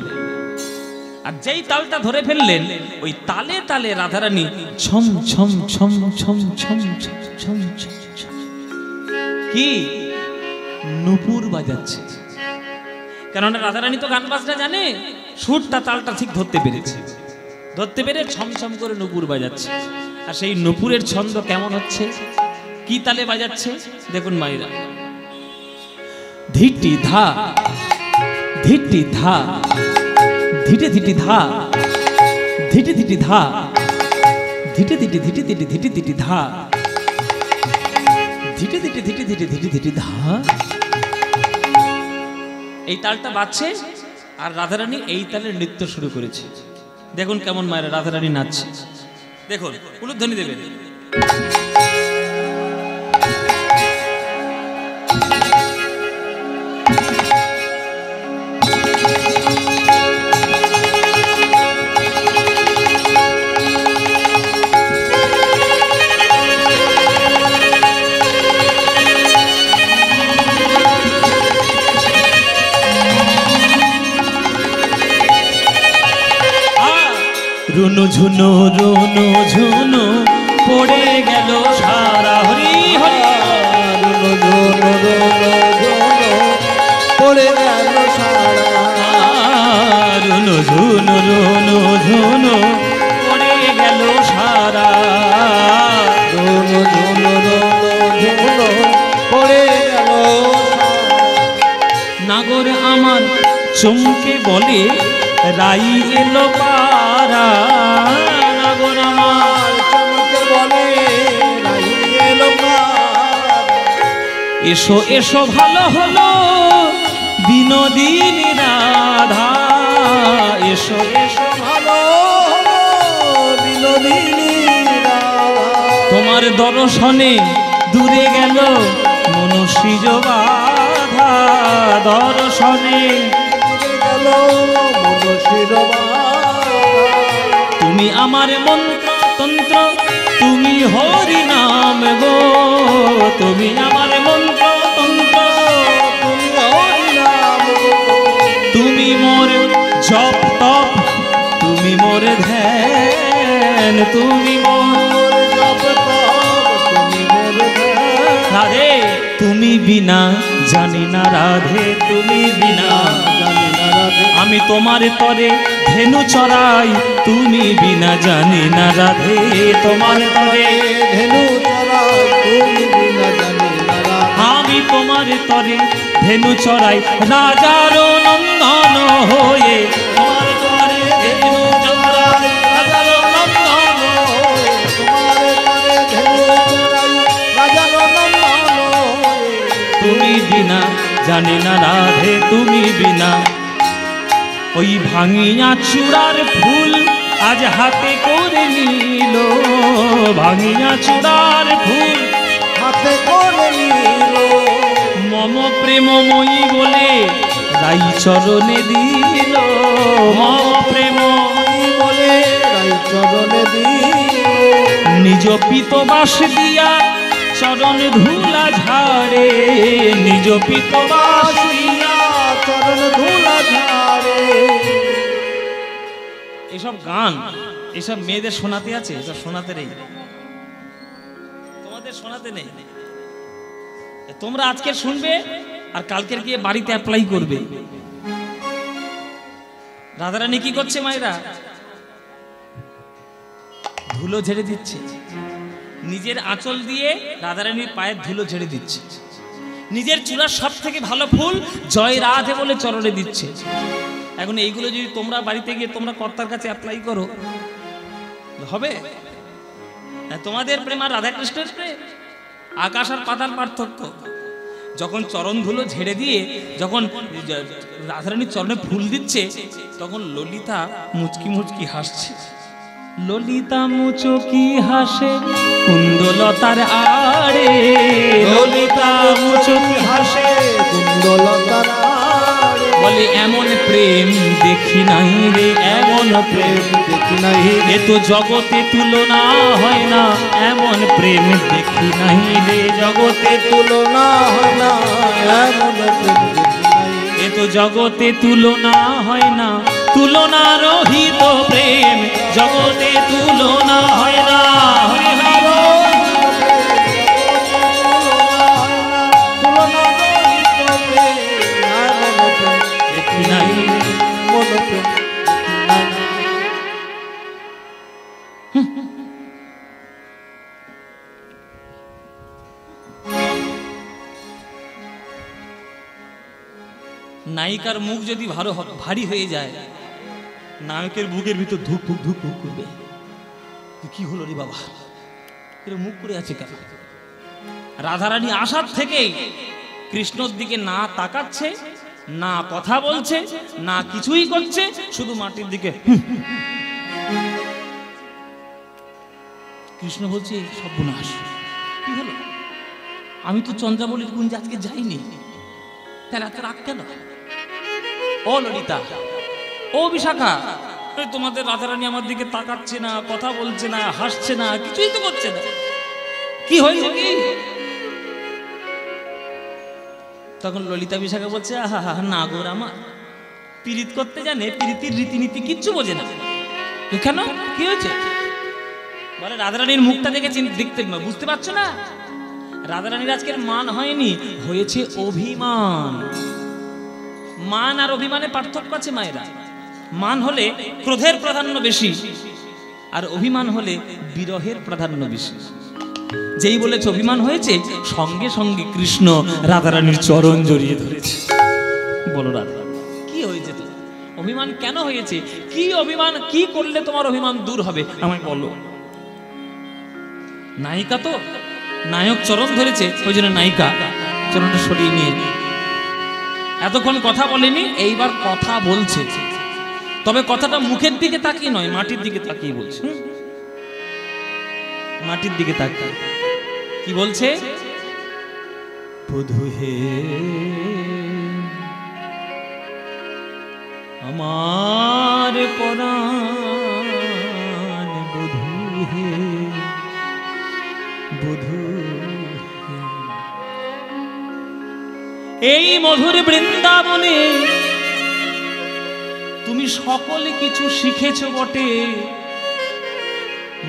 আর যেই তালটা ধরে ফেললেন, ওই তালে তালে রাধারানী ছম ছম ছম ছম ছম ছম ছম কি নুপুর বাজাচ্ছে। কেননা রাধারানী তো গান বাজনা জানে, সুরটা তালটা ঠিক ধরতে পেরেছে, ধরতে পেরে ছমছম করে নুপুর বাজাচ্ছে। আর সেই নুপুরের ছন্দ কেমন হচ্ছে, কি তালে বাজাচ্ছে দেখুন মায়েরা। ধিটি ধা ধিটি ধা, ধিটে ধিটি ধা, ধিটি ধিটি ধা, ধিটে ধিটি ধিটি ধিটি ধিটি ধিটি ধা, ধিটে ধিটি ধিটি ধিটি ধিটি ধিটি ধা। এই তালটা বাজছে আর রাধারানী এই তালে নৃত্য শুরু করেছে। দেখুন কেমন মায়েরা রাধারানী নাচছে, দেখুন উলুধ্বনি দেবেন। রুনু ঝুনু রুনু ঝুনু পড়ে গেল সারা, হরি হরি। রুনু ঝুনু রুনু ঝুনু পড়ে গেল সারা, রুনু ঝুনু রুনু ঝুনু পড়ে গেল সারা, রুনু ঝুনু রুনু ঝুনু পড়ে গেল নাগর আমার চমকে বলে রাই এলো পারা, নাগর আমার চমকে বলে রাই এলো পারা। এসো এসো ভালো হলো বিনোদিনী রাধা, এসো এসো ভালো হলো বিনোদিনী রাধা। তোমার দর্শনে দূরে গেল মনসৃজ বাধা, দর্শনে দূরে গেল মনসৃজ বাধা। তুমি আমার মন্ত্র তন্ত্র, তুমি হরি নাম গো, তুমি আমার মন্ত্র তন্ত্র, তুমি হরি নাম গো। তুমি মোর জপ তপ, তুমি মোর ধ্যান, তুমি মোর জপ তপ, তুমি মোর ধ্যান। রাধে তুমি বিনা জানি না রাধে, তুমি বিনা জানি না রাধে। আমি তোমার তরে ধেনু চড়াই, তুমি বিনা জানি না রাধে, তোমার তরে ধেনু চড়াই, তুমি বিনা জানি না রাধে। আমি তোমার তরে ধেনু চড়াই, রাজার নন্দন হয়ে তোমার তরে ধেনু চড়াই, রাজার নন্দন হয়ে। তোমার তরে ধেনু চড়াই, রাজার নন্দন হয়ে। তুমি বিনা জানি না রাধে, তুমি বিনা। ওই ভাঙিয়া চূড়ার ফুল আজ হাতে করে নিল, ভাঙিয়া চূড়ার ফুল হাতে করে নিল। মম প্রেমময়ী বলে রাই চরণে দিল, মম প্রেমময়ী বলে রাই চরণে দিল। নিজ পিতবাস দিয়া চরণ ধুলা ঝাড়ে, নিজ পিতবাস দিয়া চরণ ধুলা ঝাড়ে। এসব গান এসব মেয়েদের শোনাতে আছে, এসব শোনাতে নেই, তোমাদের শোনাতে নেই। তোমরা আজকে শুনবে আর কালকের গিয়ে বাড়িতে অ্যাপ্লাই করবে। রাধারানী কি করছে মায়েরা? ধুলো ঝেড়ে দিচ্ছে, নিজের আঁচল দিয়ে রাধারানীর পায়ের ধুলো ঝেড়ে দিচ্ছে, নিজের চূড়ার সব থেকে ভালো ফুল জয় রাধে বলে চরণে দিচ্ছে। এখন এইগুলো যদি তোমরা বাড়িতে গিয়ে তোমরা কর্তার কাছে অ্যাপ্লাই করো হবে? তোমাদের প্রেম আর রাধাকৃষ্ণের প্রেম আকাশ আর পাতাল পার্থক্য। যখন চরণ ধুলো ঝেড়ে দিয়ে যখন রাধারানীর চরণে ফুল দিচ্ছে, তখন ললিতা মুচকি মুচকি হাসছে। ললিতা মুচকি হাসে কুন্দলতার আড়ে, ললিতা মুচকি হাসে কুন্দলতার আড়ে। বলে এমন প্রেম দেখি নাই রে, এমন প্রেম দেখি নাই এ তো জগতে তুলনা হয় না, এমন প্রেম দেখি নাই রে, জগতে তুলনা হয় না, এমন প্রেম দেখি নাই। এ তো জগতে তুলনা হয় না, তুলনা রহিত প্রেম জগতে তুলনা হয় না। হরি হরি তুলনা রহিত প্রেম, এমন প্রেম দেখি নাই রে। এমন প্রেম দেখি নাই। নায়িকার মুখ যদি ভারী হয়ে যায়, নায়কের বুকের ভিতর ধুক ধুক ধুক ধুক করবে। কি হলো রে বাবা, এর মুখ করে আছে কেন? রাধারানী আসার থেকেই কৃষ্ণর দিকে না তাকাচ্ছে, না কথা বলছে, না কিছুই করছে, শুধু মাটির দিকে। কৃষ্ণ বলছে সর্বনাশ, কি হলো? আমি তো চন্দ্রাবলীর কুঞ্জে আজকে যাইনি, তাহলে এত রাগ কেন? ও ললিতা, ও বিশাখা, তোমাদের রাধারানী আমার দিকে তাকাচ্ছে না, কথা বলছে না, হাসছে না, কিছুই তো করছে না, কি হয়েছে কি? তখন ললিতা বিশাখা বলছে আহা হা না গোর আমার, পীড়িত করতে জানে, পীড়িতির রীতিনীতি কিচ্ছু বোঝে না। কেন, কি হয়েছে? বলে রাধারানীর মুখটা দেখে দেখতে বুঝতে পারছো না? রাধারানীর আজকের মান হয়নি, হয়েছে অভিমান। মান আর অভিমানে পার্থক্য আছে মায়েরা। মান হলে ক্রোধের প্রাধান্য বেশি, আর অভিমান হলে বিরহের প্রাধান্য বেশি। যেই বলেছে অভিমান হয়েছে, সঙ্গে সঙ্গে কৃষ্ণ রাধারানীর চরণ জড়িয়ে ধরেছে। বলো রাধা, কি হয়েছে? তো অভিমান কেন হয়েছে? কি অভিমান, কি করলে তোমার অভিমান দূর হবে আমায় বলো। নায়িকা তো, নায়ক চরণ ধরেছে, ওই জন্য নায়িকা চরণটা সরিয়ে নিয়ে এতক্ষণ কথা বলেনি, এইবার কথা বলছে। তবে কথাটা মুখের দিকে তাকিয়ে নয়, মাটির দিকে তাকিয়ে বলছে। মাটির দিকে তাকিয়ে কি বলছে? বধূ হে আমার পরাণ, বধূ হে, বধূ এই মধুর বৃন্দাবনে তুমি সকল কিছু শিখেছো বটে,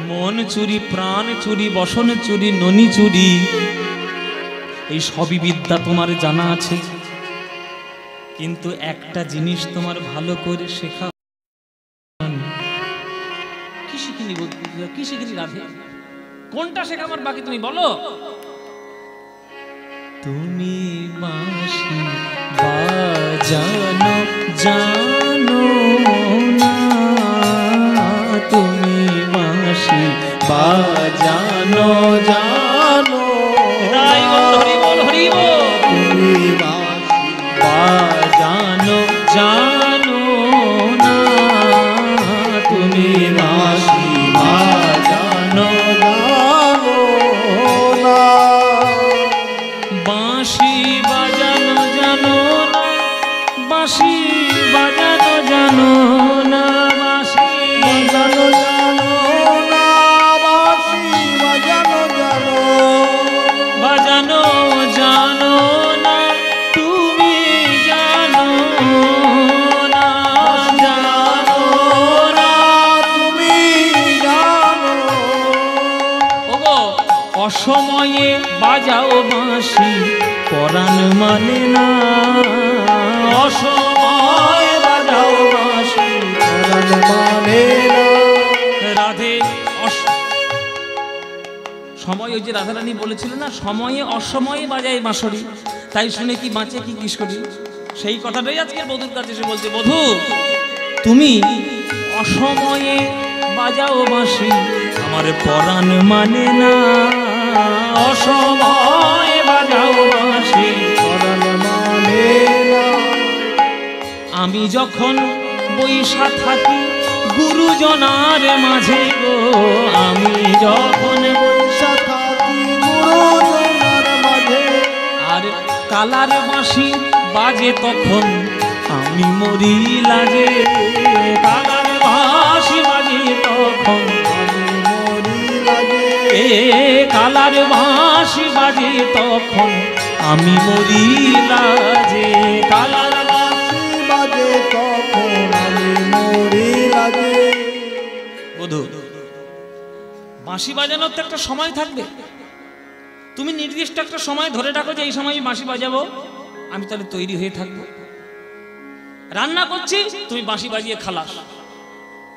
মন চুরি, প্রাণ চুরি, বসন চুরি, ননি চুরি, এই সবই বিদ্যা তোমার জানা আছে। কিন্তু একটা জিনিস তোমার ভালো করে শেখা, কি শিখিনি? কি শিখিনি রাধে? কোনটা শেখা আমার বাকি, তুমি বলো। তুমি বাঁশি বাজানো জানো না, তুমি বাঁশি বাজানো জানো না, হরি বল হরি বল, তুমি বাঁশি বাজানো জানো না, তুমি বাঁশি বাজানো জানো না। বাঁশি বাজানো জানো না, বাঁশি বাজানো জানো না, বাঁশি বাজানো জানো না, বাঁশি বাজানো জানো, বাজানো জানো না, তুমি জানো না, জানো না, তুমি জানো। ওগো অসময়ে বাজাও বাঁশি, পরাণ মানে না, অসময় বাজাও বাঁশি, পরাণ মানে না। রাধে সময়, ওই যে রাধারানী বলেছিল না, সময়ে অসময়ে বাজায় বাঁশরি, তাই শুনে কি বাঁচে কি কিশোরী। সেই কথাটাই আজকে বধূর কাছে এসে বলছে, বধূ তুমি অসময়ে বাজাও বাঁশি, আমার পরাণ মানে না। অসময়ে বাজাও বাঁশি, পরাণ মানে না। আমি যখন বৈশা থাকি গুরুজনার মাঝে গো, আমি যখন বৈশা থাকি গুরুজনার মাঝে, আর কালার বাঁশি বাজে তখন আমি মরি লাজে। কালার বাঁশি বাজে তখন আমি মরি লাগে। কালার বাঁশি বাজে তখন আমি মরি লাজে। কালার বাঁশি বাজে তখন আমি মরি লাগে। বধূ, বাঁশি বাজানোর তো একটা সময় থাকবে। তুমি নির্দিষ্ট একটা সময় ধরে রাখো যে এই সময় বাঁশি বাজাবো, আমি তাহলে তৈরি হয়ে থাকবো। রান্না করছি, তুমি বাঁশি বাজিয়ে খালাস।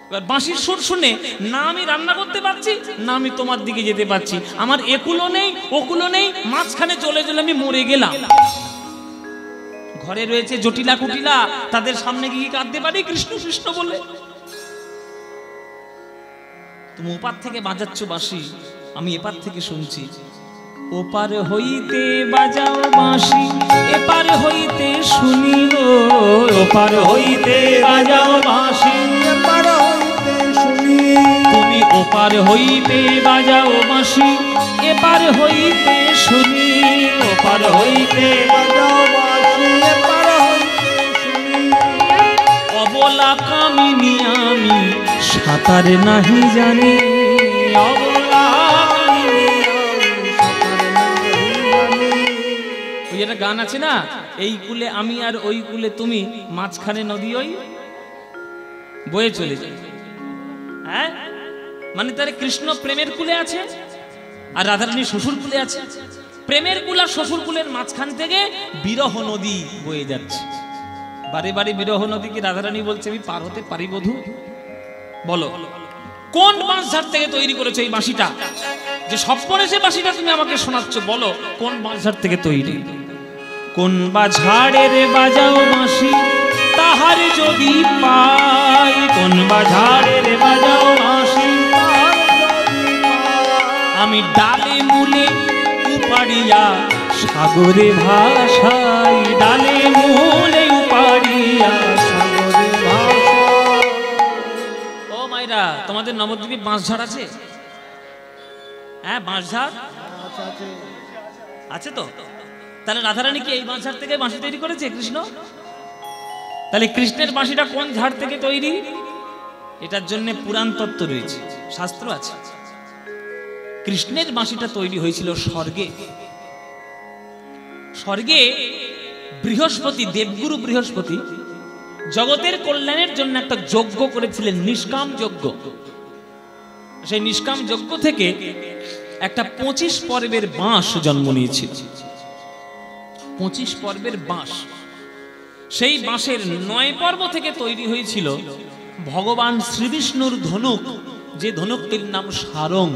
এবার বাঁশির সুর শুনে না আমি রান্না করতে পারছি, না আমি তোমার দিকে যেতে পারছি, আমার একুলো নেই ওকুলো নেই, মাঝখানে চলে চলে আমি মরে গেলাম। ঘরে রয়েছে জটিলা কুটিলা, তাদের সামনে গিয়ে কাঁদতে পারি কৃষ্ণ কৃষ্ণ বলে? তুমি ওপার থেকে বাজাচ্ছ বাঁশি, আমি এপার থেকে শুনছি। ওপার হইতে বাজাও বাঁশি, এপার হইতে শুনি গো। ওপার হইতে বাজাও বাঁশি, এপার হইতে শুনি। তুমি ওপার হইতে বাজাও বাঁশি, এপার হইতে শুনি। ওপার হইতে বাজাও বাঁশি, এপার হইতে শুনি। অবলা কামিনী আমি সাঁতার নাহি জানি। অবলা কামিনী আমি সাঁতার নাহি জানি। ওই একটা গান আছে না, এই কুলে আমি আর ওই কুলে তুমি, মাঝখানে নদী ওই বয়ে চলে যায়। হ্যাঁ, মানে তার কৃষ্ণ প্রেমের কুলে আছে আর রাধারানী শ্বশুর কুলে আছে। প্রেমের কুল আর শ্বশুর কুলের মাঝখান থেকে বিরহ নদী বয়ে যাচ্ছে। বারে বারে বিরহ নদীকে রাধারানী বলছে আমি পার হতে পারি বধূ? বলো কোন বাঁশঝাড় থেকে তৈরি করেছো এই বাঁশিটা, যে স্বপ্নে সে বাঁশিটা তুমি আমাকে শোনাচ্ছ? বলো কোন বাঁশঝাড় থেকে তৈরি? কোন বাঝাড়ের বাজাও বাঁশি তাহার যদি পাই। কোন বাঝাড়ের বাজাও বাঁশি আমি ডালে মূলে উপাড়িয়া সাগরে ভাষাই। ডালে মূলে উপাড়িয়া সাগরে ভাষা। ও মাইরা, তোমাদের নবদ্বীপে বাঁশঝাড় আছে? হ্যাঁ, বাঁশঝাড় আচ্ছা, আছে। আছে তো? তাহলে রাধারানী কি এই বাঁশঝাড় থেকে বাঁশি তৈরি করেছে কৃষ্ণ? তাহলে কৃষ্ণের বাঁশিটা কোন ঝাড় থেকে তৈরি? এটার জন্য পুরাণ তত্ত্ব রয়েছে, শাস্ত্র আছে। কৃষ্ণের বাঁশিটা তৈরি হয়েছিল স্বর্গে। স্বর্গে বৃহস্পতি, দেবগুরু বৃহস্পতি জগতের কল্যাণের জন্য একটা যজ্ঞ করেছিলেন, নিষ্কাম যজ্ঞ। সেই নিষ্কাম যজ্ঞ থেকে একটা 25 পর্বের বাঁশ জন্ম নিয়েছিল। 25 পর্বের বাঁশ। সেই বাঁশের 9 পর্ব থেকে তৈরি হয়েছিল ভগবান শ্রীবিষ্ণুর ধনুক, যে ধনুকটির নাম সারং।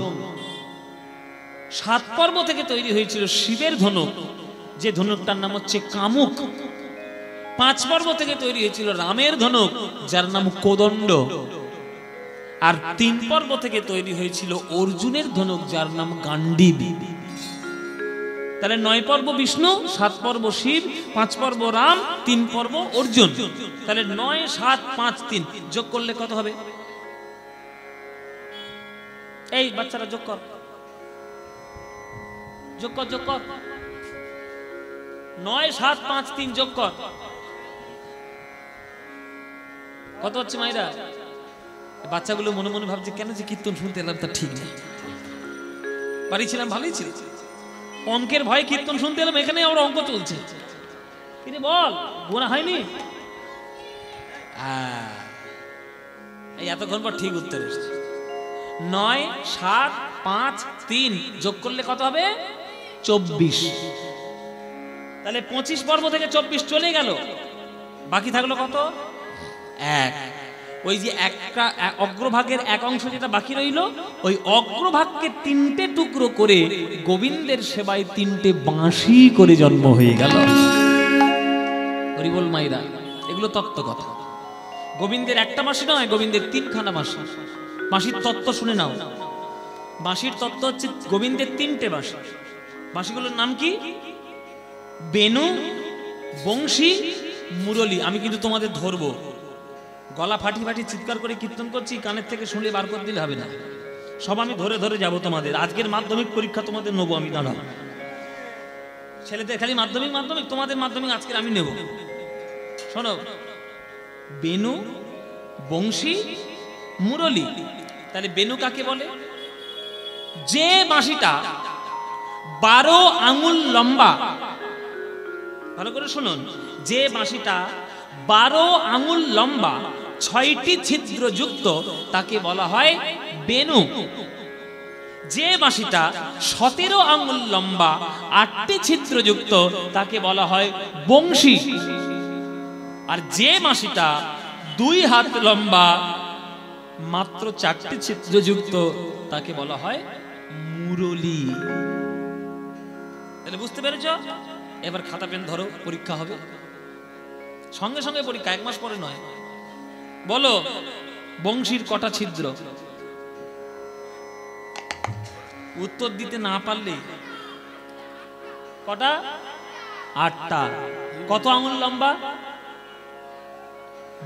7 পর্ব থেকে তৈরি হয়েছিল শিবের ধনুক, যে ধনুকটার নাম হচ্ছে কামুক। 5 পর্ব থেকে তৈরি হয়েছিল রামের ধনুক, যার নাম কোদণ্ড। আর 3 পর্ব থেকে তৈরি হয়েছিল অর্জুনের ধনুক, যার নাম গান্ডীব। তাহলে 9 পর্ব বিষ্ণু, 7 পর্ব শিব, 5 পর্ব রাম, 3 পর্ব অর্জুন। তাহলে 9, 7, 5, 3 যোগ করলে কত হবে? এই বাচ্চারা যোগ কর, যোগ কর, যোগ কর। 9, 7, 5, 3 যোগ কর, কত হচ্ছে মাইরা? বাচ্চাগুলো মনে মনে ভাবছে কেন যে কীর্তন শুনতে এলাম, তা ঠিক নেই। বাড়ি ছিলাম, ভালোই ছিল, অঙ্কের ভয়ে কীর্তন শুনতে এলাম, এখানে আমার অঙ্ক চলছে। তিনি বল গোনা হয়নি? এই এতক্ষণ পর ঠিক উত্তর এসেছে। 9, 7, 5, 3 যোগ করলে কত হবে? 24। তাহলে 25 পর্ব থেকে 24 চলে গেল, বাকি থাকলো কত? 1। ওই যে একটা অগ্রভাগের এক অংশ যেটা বাকি রইল, ওই অগ্রভাগকে 3টে টুকরো করে গোবিন্দের সেবায় 3টে বাঁশি করে জন্ম হয়ে গেল। হরিবল মাইরা, এগুলো তত্ত্ব কথা। গোবিন্দের একটা বাঁশি নয়, গোবিন্দের 3খানা বাঁশি। বাঁশির তত্ত্ব শুনে নাও। বাঁশির তত্ত্ব হচ্ছে গোবিন্দের 3টে বাঁশি। বাঁশিগুলোর নাম কি? বেনু, বংশী, মুরলী। আমি কিন্তু তোমাদের ধরবো, গলা ফাটি ফাটি চিৎকার করে কীর্তন করছি, কানের থেকে শুনলে বার করে দিলে হবে না। সব আমি ধরে ধরে যাব তোমাদের। আজকের মাধ্যমিক পরীক্ষা তোমাদের নেবো আমি, দাঁড়াও। ছেলেদের খালি মাধ্যমিক মাধ্যমিক, তোমাদের মাধ্যমিক আজকের আমি নেব। শোনো, বেনু, বংশী, মুরলী। তাহলে বেনু কাকে বলে? যে বাঁশিটা 12 আঙুল লম্বা, ভালো করে শুনুন, যে বাঁশিটা 12 আঙুল লম্বা, 6টি ছিদ্র যুক্ত, তাকে বলা হয় বেনু। যে বাঁশিটা 17 আঙুল লম্বা, 8টি ছিদ্র যুক্ত, তাকে বলা হয় বংশী। আর যে বাঁশিটা 2 হাত লম্বা, মাত্র 4টি ছিদ্র যুক্ত, তাকে বলা হয় মুরলী। তাহলে বুঝতে পেরেছ? এবার খাতা পেন ধরো, পরীক্ষা হবে। সঙ্গে সঙ্গে পরীক্ষা, 1 মাস পরে নয়। বলো, বংশীর কটা ছিদ্র? উত্তর দিতে না পারলে কটা? 8টা। কত আঙুল লম্বা?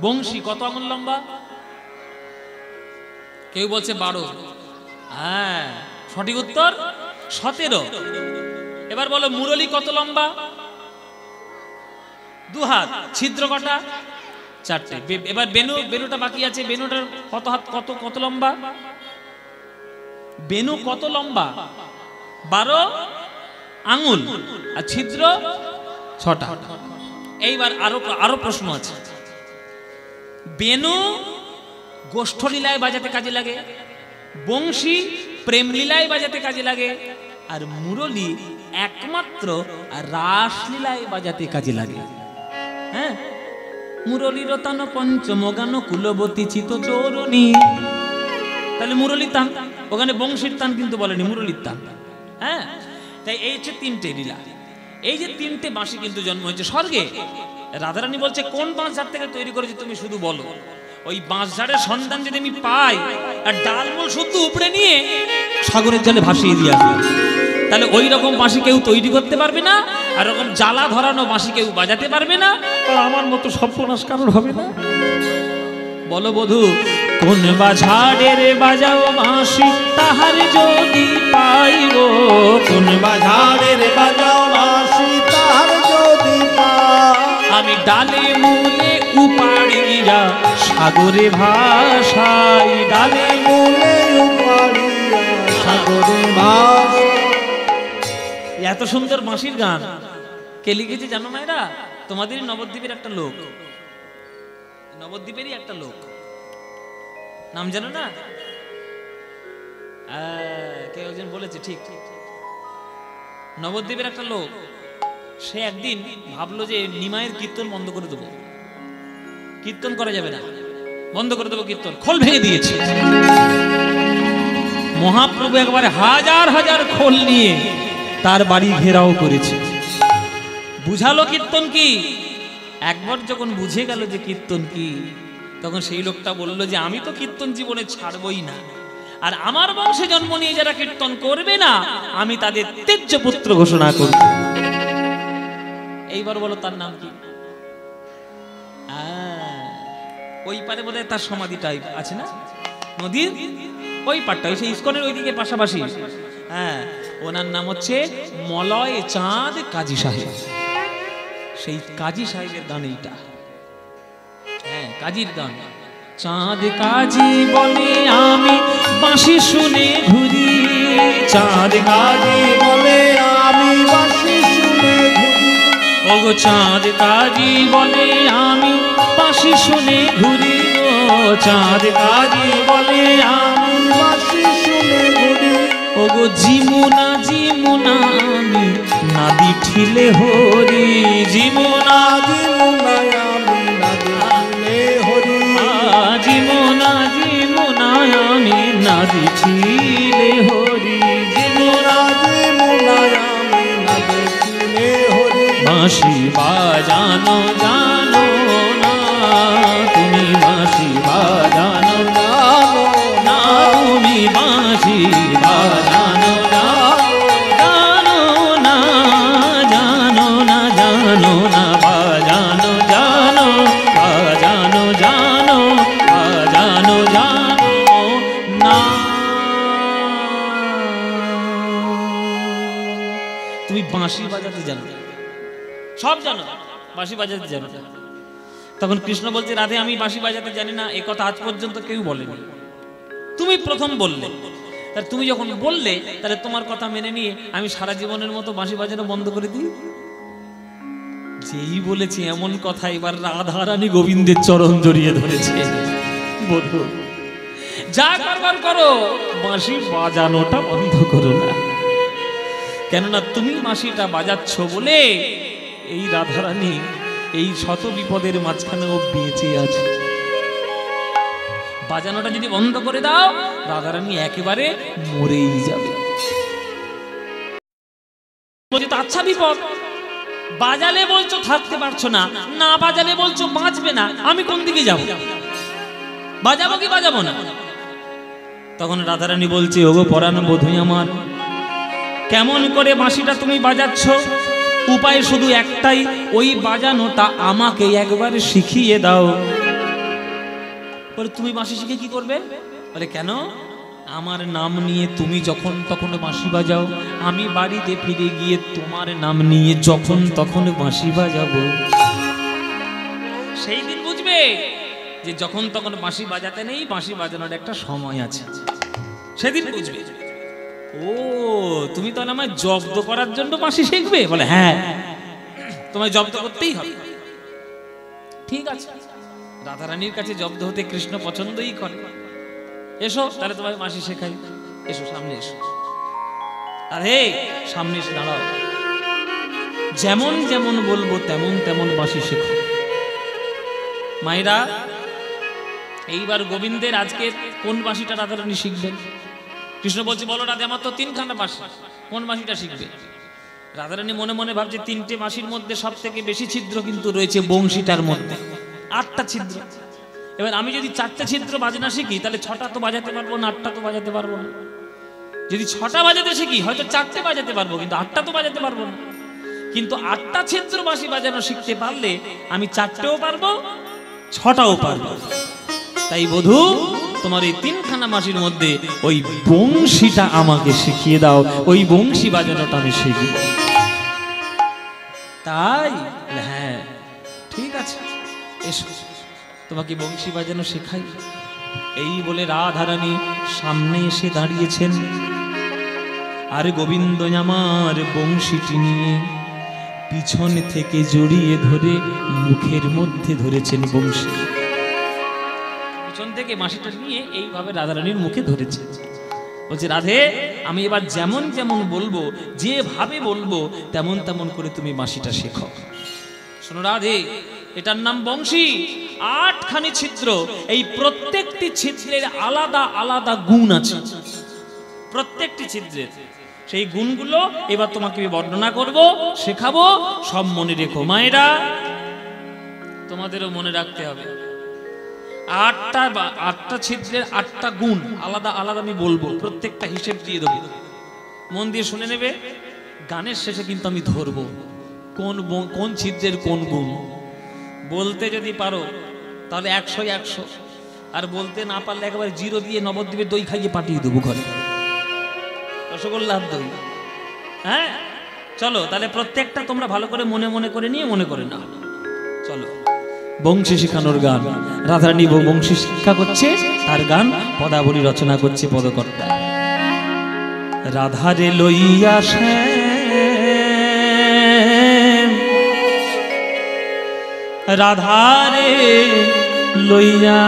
বংশী কত আঙুল লম্বা? কেউ বলছে 12। হ্যাঁ, সঠিক উত্তর 17। এবার বলো, মুরলী কত লম্বা? 2 হাত। ছিদ্র কটা? 4টে। এবার বেনু, বেনুটা বাকি আছে। বেনুটার কত হাত, কত কত লম্বা? বেনু কত লম্বা? 12 আঙুল, আর ছিদ্র 6টা। এইবার আরো প্রশ্ন আছে। বেনু গোষ্ঠ লীলায় বাজাতে কাজে লাগে, বংশী প্রেম লীলায় বাজাতে কাজে লাগে, আর মুরলী একমাত্র রাসলীলায় বাজাতে কাজে লাগে। হ্যাঁ, মুরলীর তান পঞ্চম গান কুলবতী চিত চোরণী। তাহলে মুরলীর তান, ওখানে বংশীর তান কিন্তু বলেনি, মুরলীর তান। হ্যাঁ, তাই এই হচ্ছে 3টে লীলা। এই যে 3টে বাঁশি কিন্তু জন্ম হয়েছে স্বর্গে। রাধারানী বলছে, কোন বাঁশঝাড় থেকে তৈরি করেছে তুমি শুধু বলো। ওই বাঁশঝাড়ের সন্ধান যদি আমি পাই, আর ডালমূল শুদ্ধ উপড়ে নিয়ে সাগরের জলে ভাসিয়ে দিয়ে আসবো, তাহলে ওই রকম বাঁশি কেউ তৈরি করতে পারবে না, আর রকম জ্বালা ধরানো বাঁশি কেউ বাজাতে পারবে না, আর আমার মতো সর্বনাশ কারোর হবে না। বলো বধূ, কোন বাঝাড়ের বাজাও বাঁশি তাহার যদি পাইব, কোন বাজারের বাজাও বাঁশি তাহার যদি পাই, আমি ডালে মূলে উপাড়িয়া সাগরে ভাসাই, ডালে মূলে উপাড়িয়া সাগরে ভাসাই। এত সুন্দর বাঁশির গান কে লিখেছে জানো না? এরা তোমাদেরই নবদ্বীপের একটা লোক, নবদ্বীপেরই একটা লোক, নাম জানো না? কেউ একজন বলেছে, ঠিক ঠিক, নবদ্বীপের একটা লোক। সে একদিন ভাবলো যে নিমাইয়ের কীর্তন বন্ধ করে দেবো, কীর্তন করা যাবে না, বন্ধ করে দেবো কীর্তন। খোল ভেঙে দিয়েছে মহাপ্রভু, একবারে হাজার হাজার খোল নিয়ে তার বাড়ি ঘেরাও করেছে। বুঝালো কীর্তন কি। একবার যখন বুঝে গেল যে কীর্তন কি, তখন সেই লোকটা বলল যে আমি তো কীর্তন জীবনে ছাড়বই না, আর আমার বংশে জন্ম নিয়ে যারা কীর্তন করবে না, আমি তাদের তেজ্য পুত্র ঘোষণা করব। এইবার বলো তার নাম কি? ওই পারে বোধহয় তার সমাধিটাই আছে না, নদীর ওই পারটা, ওই সেই ইস্কনের ওইদিকে পাশাপাশি। হ্যাঁ, ওনার নাম হচ্ছে মলয় চাঁদ কাজী সাহেব। সেই কাজী সাহেবের গান এইটা। হ্যাঁ, কাজীর গান। চাঁদ কাজী বলে আমি বাঁশি শুনে ঘুরি, চাঁদ কাজী বলে আমি বাঁশি শুনে ঘুরি, ওগো চাঁদ কাজী বলে আমি বাঁশি শুনে ঘুরি, ও চাঁদ কাজী বলে আমি বাঁশি শুনে ঘুরি, ওগো জিমুনা জিমুনা আমি নাদি ঠিলে হরি, জিমুনা জিমুনায় আমি নাদি ঠিলে হরি, জিমুনা না দিছিলে হরি যে মোরাজি মুনায় আমি না দেখিলে হরি বাঁশি বাজানো জানো না তুমি বাঁশি বাজানো জানো না তুমি বাঁশি বাজানো জানো না জানো না জানো না বাজানো জানো বাজানো জানো বাজানো জানো না তুমি বাঁশি বাজাতে জানো সব জানো বাঁশি বাজাতে জানো তখন কৃষ্ণ বলছে রাধে আমি বাঁশি বাজাতে জানি না এই কথা আজ পর্যন্ত কেউ বলেনি তুমি প্রথম বললে তাহলে তুমি যখন বললে তাহলে তোমার কথা মেনে নিয়ে আমি সারা জীবনের মতো বাঁশি বাজানো বন্ধ করে দিই যেই বলেছি এমন কথা এবার রাধা রানী গোবিন্দের চরণ জড়িয়ে ধরেছে বধূ যা করবার করো বাঁশি বাজানোটা বন্ধ করো না কেননা তুমি বাঁশিটা বাজাচ্ছ বলে এই রাধা রানী এই শত বিপদের মাঝখানেও বেঁচে আছে বাজানোটা যদি বন্ধ করে দাও রাধারানী একেবারে মরেই যাবে বলছে তো আচ্ছা বিপদ বাজালে বলছো থাকতে পারছো না না বাজালে বলছো বাঁচবে না আমি কোন দিকে যাব বাজাবো কি বাজাবো না তখন রাধারানী বলছে ওগো পরাণ বধূ আমার কেমন করে বাঁশিটা তুমি বাজাচ্ছ উপায় শুধু একটাই ওই বাজানোটা আমাকে একবার শিখিয়ে দাও বলে তুমি বাঁশি শিখে কি করবে বলে কেন আমার নাম নিয়ে তুমি যখন তখন বাঁশি বাজাও আমি বাড়িতে ফিরে গিয়ে তোমার নাম নিয়ে যখন তখন বাঁশি বাজাবো সেই দিন বুঝবে যে যখন তখন বাঁশি বাজাতে নেই বাঁশি বাজানোর একটা সময় আছে সেদিন বুঝবে ও তুমি তাহলে আমায় জব্দ করার জন্য বাঁশি শিখবে বলে হ্যাঁ তোমায় জব্দ করতেই হবে ঠিক আছে রাধারানীর কাছে জব্দ হতে কৃষ্ণ পছন্দই করে এসো তাহলে তোমায় বাঁশি শেখাই এসো সামনে এসো আরে সামনে এসে দাঁড়াও যেমন যেমন বলবো তেমন তেমন বাঁশি শেখো মায়েরা এইবার গোবিন্দের আজকে কোন বাঁশিটা রাধারানী শিখবেন কৃষ্ণ বলছে বলো রাধে আমার তো তিনখানা বাঁশি কোন বাঁশিটা শিখবে রাধারানী মনে মনে ভাবছে তিনটে বাঁশির মধ্যে সব থেকে বেশি ছিদ্র কিন্তু রয়েছে বংশীটার মধ্যে 8টা ছিদ্র এবার আমি যদি 4টে ছিদ্র বাজনা শিখি তাহলে 6টা তো বাজাতে পারবো না 8টা তো বাজাতে পারবো না যদি 6টা বাজাতে শিখি হয়তো 4টে বাজাতে পারবো কিন্তু 8টা তো বাজাতে পারবো না কিন্তু 8টা ছিদ্র বাঁশি বাজানো শিখতে পারলে আমি 4টেও পারবো 6টাও পারবো তাই বধূ তোমার এই তিনখানা বাঁশির মধ্যে ওই বংশীটা আমাকে শিখিয়ে দাও ওই বংশী বাজানোটা আমি শিখব তাই হ্যাঁ ঠিক আছে এসো তোমাকে বংশী বাজানো শেখাই এই বলে রাধারানী সামনে এসে দাঁড়িয়েছেন আর গোবিন্দ আমার বংশীটি নিয়ে পিছন থেকে জড়িয়ে ধরে মুখের মধ্যে ধরেছেন বংশী পিছন থেকে বাঁশিটা নিয়ে এইভাবে রাধারানীর মুখে ধরেছে বলছে রাধে আমি এবার যেমন যেমন বলবো যেভাবে বলবো তেমন তেমন করে তুমি বাঁশিটা শেখো শোনো রাধে এটার নাম বংশী 8খানি ছিদ্র এই প্রত্যেকটি ছিদ্রের আলাদা আলাদা গুণ আছে প্রত্যেকটি ছিদ্রের সেই গুণগুলো এবার তোমাকে বর্ণনা করব শেখাবো সব মনে রেখো মায়েরা তোমাদেরও মনে রাখতে হবে 8টা ছিদ্রের 8টা গুণ আলাদা আলাদা আমি বলবো প্রত্যেকটা হিসেব দিয়ে দেবো মন দিয়ে শুনে নেবে গানের শেষে কিন্তু আমি ধরবো কোন ছিদ্রের কোন গুণ বলতে যদি পারো তাহলে 100 আর বলতে না পারলে একেবারে 0 দিয়ে নবদ্বীপের দই খাইয়ে পাঠিয়ে দেবো ঘরে রসগোল্লার দই হ্যাঁ চলো তাহলে প্রত্যেকটা তোমরা ভালো করে মনে মনে করে নিয়ে মনে করে নাও চলো বংশী শিখানোর গান রাধারানী বংশী শিক্ষা করছে তার গান পদাবলী রচনা করছে পদকর্তা রাধারে লইয়া রাধারে লইয়া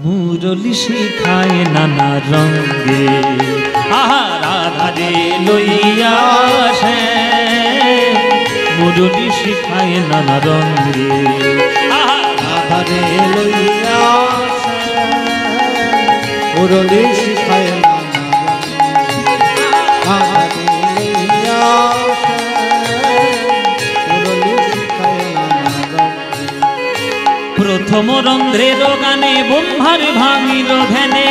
মুরলি শিখায় নানা রঙে আহা রাধারে লইয়া মুরলি শিখায় নানা রঙে। রাধারে লইয়া মুরলি শিখায় নানা রাধারে লইয়া মুরলি শিখায় নানা। প্রথম রন্ধ্রের গানে ব্রহ্মার ভাঙিল ধ্যানে,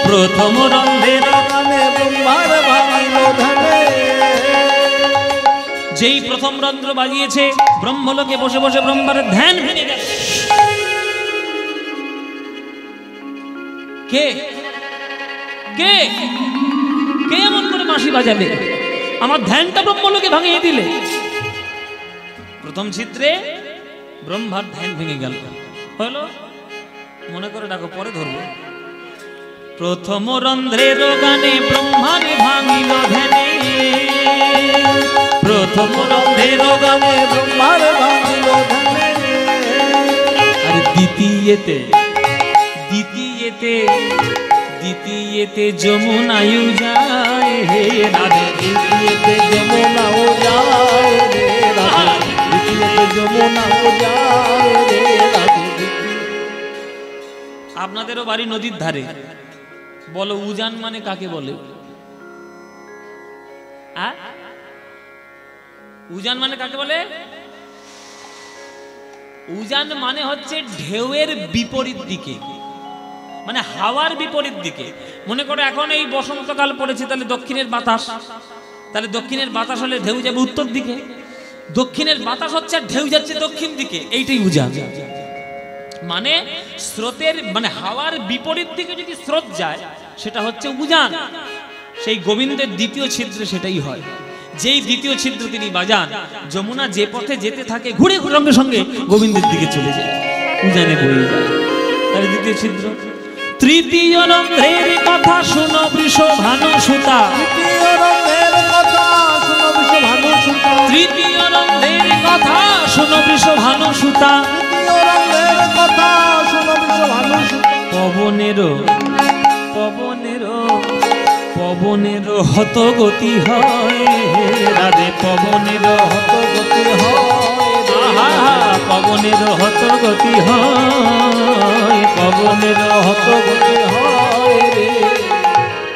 প্রথম রন্ধ্রের গানে ব্রহ্মার ভাঙিল ধ্যানে। যেই প্রথম রন্ধ্র বাজিয়েছে ব্রহ্মলোকে বসে বসে ব্রহ্মার ধ্যান ভেঙে গেল। কে কে কে এমন করে বাঁশি বাজালে? আমার ধ্যানটা ব্রহ্মলোকে ভাঙিয়ে দিলে। প্রথম চিত্রে ব্রহ্মার ধ্যান ভেঙে গেল। হলো মনে করে ডাকো, পরে ধরবো। প্রথম রন্ধ্রের গানে ব্রহ্মার ভাঙিল ধ্যানে, প্রথম রন্ধ্রের গানে ব্রহ্মার ভাঙিল ধ্যানে। আর দ্বিতীয়তে দ্বিতীয়তে দ্বিতীয়তে যমুনায়ু যায় হে রাধে, দ্বিতীয়তে যমুনাও যায় রে রাধে, দ্বিতীয়তে যমুনাও যায় রে রাধে। আপনাদেরও বাড়ি নদীর ধারে, বলো উজান মানে কাকে বলে? উজান মানে কাকে বলে? উজান মানে হচ্ছে ঢেউয়ের বিপরীত দিকে, মানে হাওয়ার বিপরীত দিকে। মনে করো এখন এই বসন্তকাল পড়েছে, তাহলে দক্ষিণের বাতাস, তাহলে দক্ষিণের বাতাস হলে ঢেউ যাবে উত্তর দিকে, দক্ষিণের বাতাস হচ্ছে আর ঢেউ যাচ্ছে দক্ষিণ দিকে, এইটাই উজান। মানে স্রোতের মানে হাওয়ার বিপরীত দিকে যদি স্রোত যায় সেটা হচ্ছে উজান। সেই গোবিন্দের দ্বিতীয় ছিদ্রে সেটাই হয়। যেই দ্বিতীয় ছিদ্র তিনি বাজান, যমুনা যে পথে যেতে থাকে ঘুরে ঘুরে সঙ্গে সঙ্গে গোবিন্দের দিকে চলে যায়, উজানে বয়ে যায়। তার দ্বিতীয় ছিদ্র। তৃতীয় রন্ধ্রের কথা শুনো বৃষভানু সুতা, তৃতীয় রঙের কথা শুনো বৃষভানু সুতা, তৃতীয় রন্ধ্রের কথা শুনো বৃষভানু সুতা, তৃতীয় রঙের কথা শুনো বৃষভানু সুতা। পবনেরও পবনেরও পবনেরও হত গতি হয় রাধে, পবনেরও হত গতি হয়, পবনেরও হত গতি হয়, পবনেরও হত গতি হয় রে।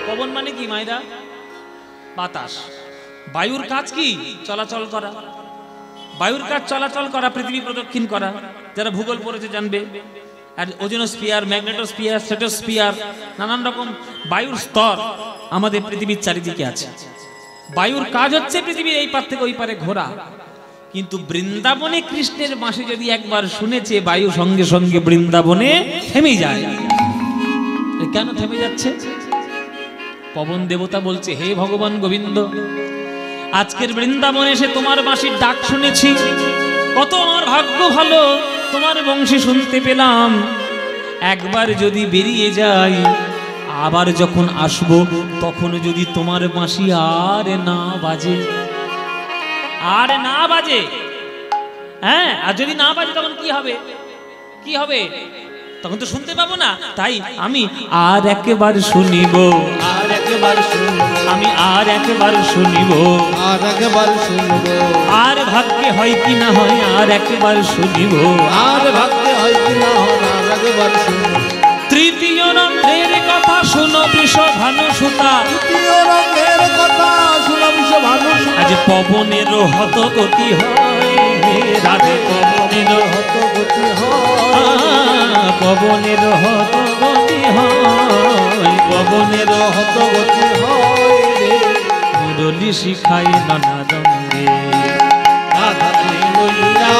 পবন মানে কি মাইরা? বাতাস। বায়ুর কাজ কি? চলাচল করা। বায়ুর কাজ চলাচল করা, পৃথিবী প্রদক্ষিণ করা। যারা ভূগোল পড়েছে জানবে। আর ওজোনোস্ফিয়ার, ম্যাগনেটোস্ফিয়ার, স্ট্র্যাটোস্ফিয়ার, নানান রকম বায়ুর স্তর আমাদের পৃথিবীর চারিদিকে আছে। বায়ুর কাজ হচ্ছে পৃথিবীর এই পার থেকে ওই পারে ঘোরা। কিন্তু বৃন্দাবনে কৃষ্ণের বাঁশি যদি একবার শুনেছে, বায়ু সঙ্গে সঙ্গে বৃন্দাবনে থেমে যায়। কেন থেমে যাচ্ছে? পবন দেবতা বলছে, হে ভগবান গোবিন্দ, আজকের বৃন্দাবনে এসে তোমার বাঁশির ডাক শুনেছি, কত আমার ভাগ্য ভালো, তোমার বংশী শুনতে পেলাম। একবার যদি বেরিয়ে যাই, আবার যখন আসব তখন যদি তোমার বাঁশি আর না বাজে, আর না বাজে, হ্যাঁ, আর যদি না বাজে তখন কি হবে? কি হবে? তখন তো শুনতে পাবো না। তাই আমি আর একবার শুনিব, আর একবার শুনবো, আমি আর একবার শুনিব, আর একবার শুনবো, আর ভাগ্যে হয় কি না হয় আর একবার শুনিব, আর ভাগ্যে হয় কি না হয় আর একবার শুনবো। তৃতীয় রন্ধ্রের কথা শুনো বৃষভানু সুতা, তৃতীয় রঙের কথা শুনো বৃষভানু সুতা। আজ পবনের হত গতি হয় রাধে, পবনের হত গতি হয়, পবনের হত গতি হয়, পবনের হত গতি হয় রে। মুরলি শিখায় নানা রঙে, রাধা লইয়া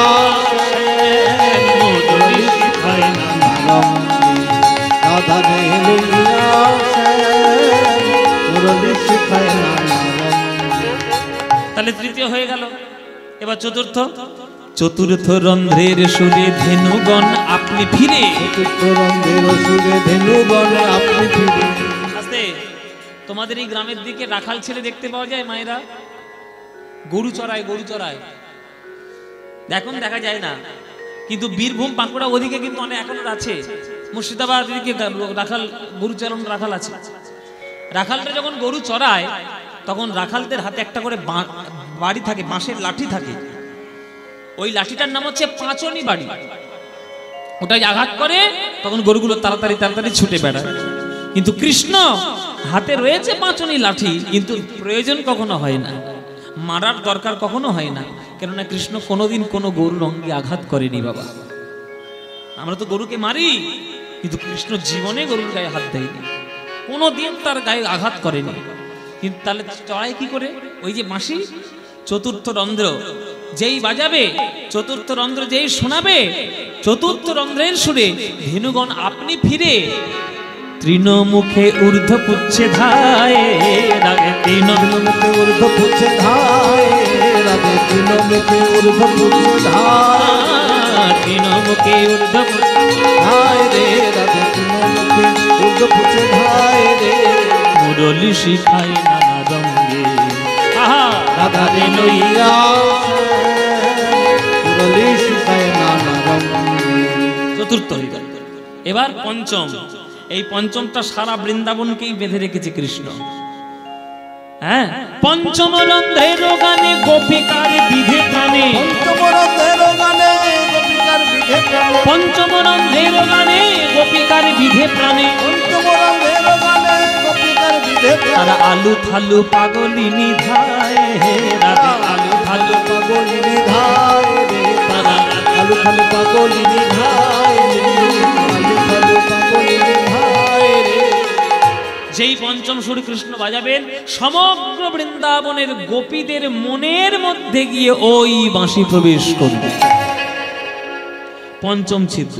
মুরলি শিখায় নানা রঙে, রাধা লইয়া মুরলি শিখায় নানা রঙে। তাহলে তৃতীয় হয়ে গেল। এবার চতুর্থ। চতুর্থ রন্ধ্রের সুরে ধেনুগণ আপনি ফিরে, চতুর্থ রঙের সুরে ধেনুগণ আপনি ফিরে। আস্তে। তোমাদের এই গ্রামের দিকে রাখাল ছেলে দেখতে পাওয়া যায় মায়েরা, গরু চড়ায়, গরু চড়ায়। এখন দেখা যায় না, কিন্তু বীরভূম বাঁকুড়া ওদিকে কিন্তু অনেক এখনো আছে। মুর্শিদাবাদ দিকে রাখাল, গরু চড়ানো রাখাল আছে। রাখালটা যখন গরু চড়ায় তখন রাখালদের হাতে একটা করে বাড়ি থাকে, বাঁশের লাঠি থাকে, ওই লাঠিটার নাম হচ্ছে পাঁচনি বাড়ি। ওটাই আঘাত করে তখন গরুগুলো তাড়াতাড়ি তাড়াতাড়ি ছুটে বেড়ায়। কিন্তু কৃষ্ণ হাতে রয়েছে পাঁচনি লাঠি, কিন্তু প্রয়োজন কখনো হয় না, মারার দরকার কখনো হয় না, কেননা কৃষ্ণ কোনোদিন কোনো গরুর অঙ্গে আঘাত করেনি বাবা। আমরা তো গরুকে মারি, কিন্তু কৃষ্ণ জীবনে গরুর গায়ে হাত দেয়নি, কোনোদিন তার গায়ে আঘাত করেনি। কিন্তু তাহলে চড়াই কি করে? ওই যে বাঁশি, চতুর্থ রন্ধ্র যেই বাজাবে, চতুর্থ রন্ধ্র যেই শোনাবে, চতুর্থ রন্ধ্রের সুরে ধেনুগণ আপনি ফিরে তৃণমুখে ঊর্ধ্ব পুচ্ছে ধায়ে রাগে, তৃণমুখে ঊর্ধ্ব পুচ্ছে ধায়ে রাগে, তৃণমুখে ঊর্ধ্ব পুচ্ছে ধায়ে, তৃণমুখে ঊর্ধ্ব ধায় রে রাগে, তৃণমুখে ঊর্ধ্ব পুচ্ছে ধায় রে। মুরলি শিখাই নানা রঙে, আহা রাধা রে লইয়া মুরলি শিখায় নানা রঙে। চতুর্থ হয়ে গেল। এবার পঞ্চম, এই পঞ্চমটা সারা বৃন্দাবনকেই বেঁধে রেখেছে কৃষ্ণ। হ্যাঁ, পঞ্চম রন্ধ্রের গানে গোপিকার বিধে প্রাণে, পঞ্চম রন্ধ্রের গানে গোপিকার বিধে প্রাণে, পঞ্চম রন্ধ্রের গানে গোপিকার বিধে প্রাণে, পঞ্চম রন্ধ্রের গানে গোপিকার বিধে প্রাণে। তারা আলু থালু পাগলিনী ধায় রাধে, আলু থালু পাগলিনী ধায় রে, তারা আলু খালু পাগলিনী ধায় রে, আলু খালু পাগলিনী ধায় রে। যেই পঞ্চম সুর কৃষ্ণ বাজাবেন, সমগ্র বৃন্দাবনের গোপীদের মনের মধ্যে গিয়ে ওই বাঁশি প্রবেশ করবে। পঞ্চম ছিদ্র,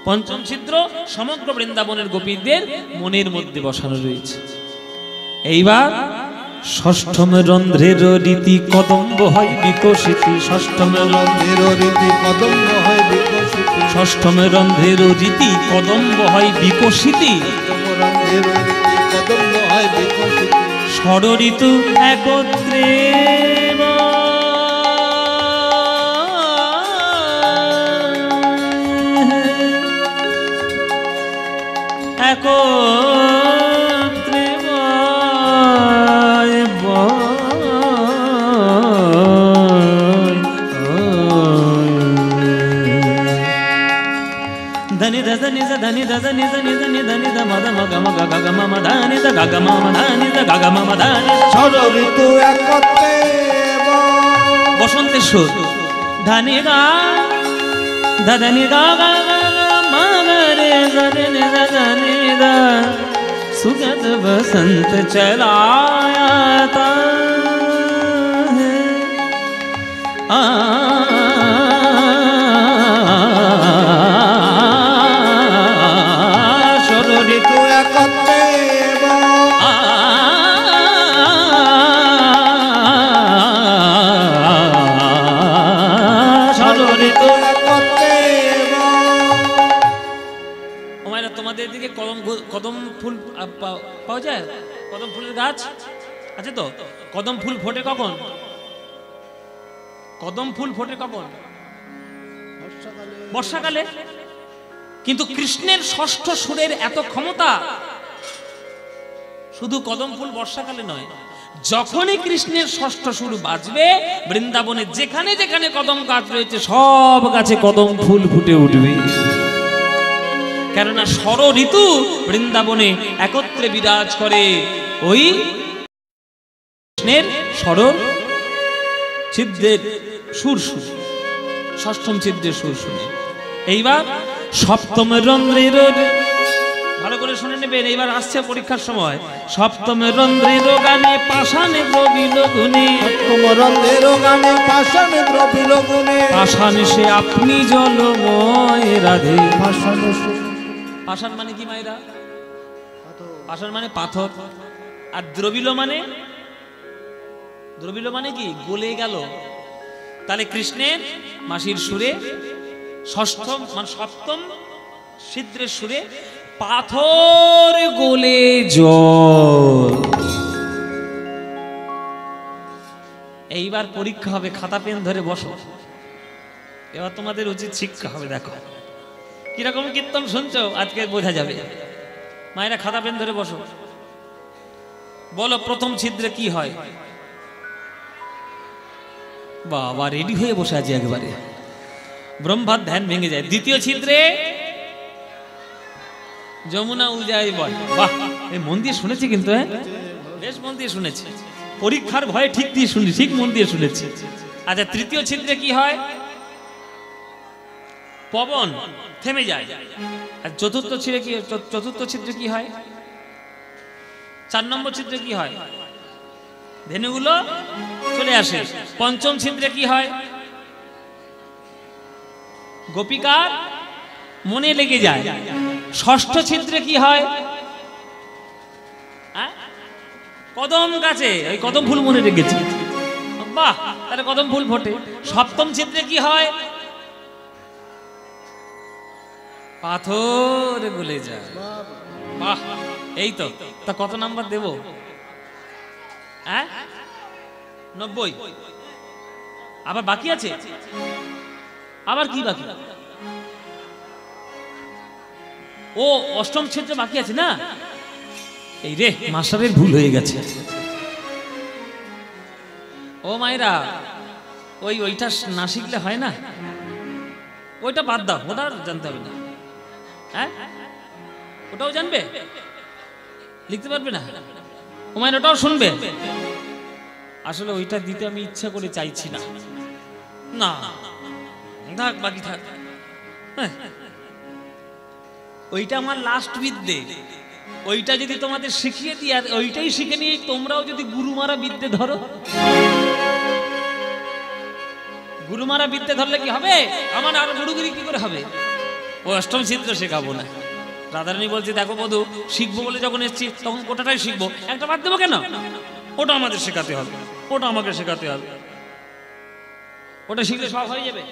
পঞ্চম ছিদ্র সমগ্র বৃন্দাবনের গোপীদের মনের মধ্যে বসানো রয়েছে। এইবার ষষ্ঠম রন্ধ্রের রীতি কদম্ব হয় বিকশিত, ষষ্ঠম রন্ধ্রের রীতি কদম্ব হয় বিকশিত, ষষ্ঠম রন্ধ্রের রীতি কদম্ব হয় বিকশিত, ষষ্ঠম রন্ধ্রের রীতি কদম্ব হয় বিকশিত। ষড় ঋতু একত্রে একত্রে ধনি ধ ধনি জ ধনি ধ ধনি ধনি ধনি ধনি ধ মদ মগ মগ গগ মম ধনি ধ গগ মম ধনি ধ গগ মম ধনি। ষড় ঋতু একত্রে বসন্তের সুর, ধনি গা ধনি গা গা মগ রে ধনি ধ ধনি ধ, सुगत बसंत चला आता है, षड़ ऋतु একত্রে ষড় ঋতু। একত্রে। তোমাদের দিকে কদম ফুল পাওয়া যায়? কদম ফুলের গাছ আছে তো? কদম ফুল ফোটে কখন? কদম ফুল ফোটে কখন? বর্ষাকালে। কিন্তু কৃষ্ণের ষষ্ঠ সুরের এত ক্ষমতা, শুধু কদম ফুল বর্ষাকালে নয়, যখনই কৃষ্ণের ষষ্ঠ সুর বাজবে, বৃন্দাবনে যেখানে যেখানে কদম গাছ রয়েছে সব গাছে কদম ফুল ফুটে উঠবে। কেননা ষড় ঋতু বৃন্দাবনে একত্রে বিরাজ করে ওই কৃষ্ণের ষড় ছিদ্রের সুর শুনে, ষষ্ঠম ছিদ্রের সুর শুনে। এইবার সপ্তম রন্ধ্রের, ভালো করে শুনে নেবেন, এইবার আসছে পরীক্ষার সময়। সপ্তম রন্ধ্রের গানে পাষাণে দ্রবিল গুণে, সপ্তম রন্ধ্রের গানে পাষাণে দ্রবিল গুণে, পাষাণ সে আপনি জলময় রাধে। পাষাণ সে, পাষাণ মানে কি মায়েরা? পাষাণ মানে পাথর, আর দ্রবিল মানে, দ্রবিল মানে কি? গলে গেল। তাহলে কৃষ্ণের মাসির সুরে ষষ্ঠম মানে সপ্তম ছিদ্রের সুরে পাথর গলে জল। এইবার পরীক্ষা হবে, খাতা পেন ধরে বসো। এবার তোমাদের উচিত শিক্ষা হবে। দেখো কিরকম কীর্তন শুনছো আজকে বোঝা যাবে। মায়েরা খাতা পেন ধরে বসো, বলো প্রথম ছিদ্রে কি হয়? বাবা রেডি হয়ে বসে আছে একবারে, ব্রহ্মার ধ্যান ভেঙে যায়। দ্বিতীয় ছিদ্রে যমুনা উজাই বল। বাহ, এই মন দিয়ে শুনেছি কিন্তু, হ্যাঁ বেশ মন দিয়ে শুনেছি, পরীক্ষার ভয়ে ঠিক দিয়ে শুনি, ঠিক মন দিয়ে শুনেছি। আচ্ছা, তৃতীয় ছিদ্রে কি হয়? পবন থেমে যায়। আর চতুর্থ ছিদ্রে কি, চতুর্থ ছিদ্রে কি হয়? 4 নম্বর ছিদ্রে কি হয়? ধেনুগুলো চলে আসে। পঞ্চম ছিদ্রে কি হয়? গোপিকার মনে লেগে যায়। ষষ্ঠ ছিদ্রে কি হয়? কদম গাছে ওই কদম ফুল মনে রেখেছে, বাহ, তাহলে কদম ফুল ফোটে। সপ্তম ছিদ্রে কি হয়? পাথর গলে যায়। বাহ, এই তো। তা কত নাম্বার দেব? 90। আবার বাকি আছে? আবার কি বাকি? ও অষ্টম ছিদ্রে বাকি আছে না? এই রে, মাস্টারের ভুল হয়ে গেছে। ও মায়েরা, ওইটা না শিখলে হয় না, ওইটা বাদ দাও, ওটা জানতে হবে না। হ্যাঁ, ওটাও জানবে, লিখতে পারবে না? ও মায়ের ওটাও শুনবে। আসলে ওইটা দিতে আমি ইচ্ছা করে চাইছি না, না থাক, বাকি থাক। ওইটা আমার লাস্ট বিদ্যে, ওইটা যদি তোমাদের শিখিয়ে দিই আর ওইটাই শিখে নিয়ে তোমরাও যদি গুরুমারা বিদ্যে ধরো, গুরুমারা বিদ্যে ধরলে কি হবে? আমার আর গুরুগিরি কি করে হবে? ও অষ্টম ছিদ্র শেখাবো না। রাধারানী বলছে, দেখো বধূ, শিখবো বলে যখন এসছি তখন ওটাটাই শিখবো, একটা বাদ দেবো কেন? ওটা আমাদের শেখাতে হবে, ওটা আমাকে শেখাতে হবে। ওটা শিখলে সব হয়ে যাবে।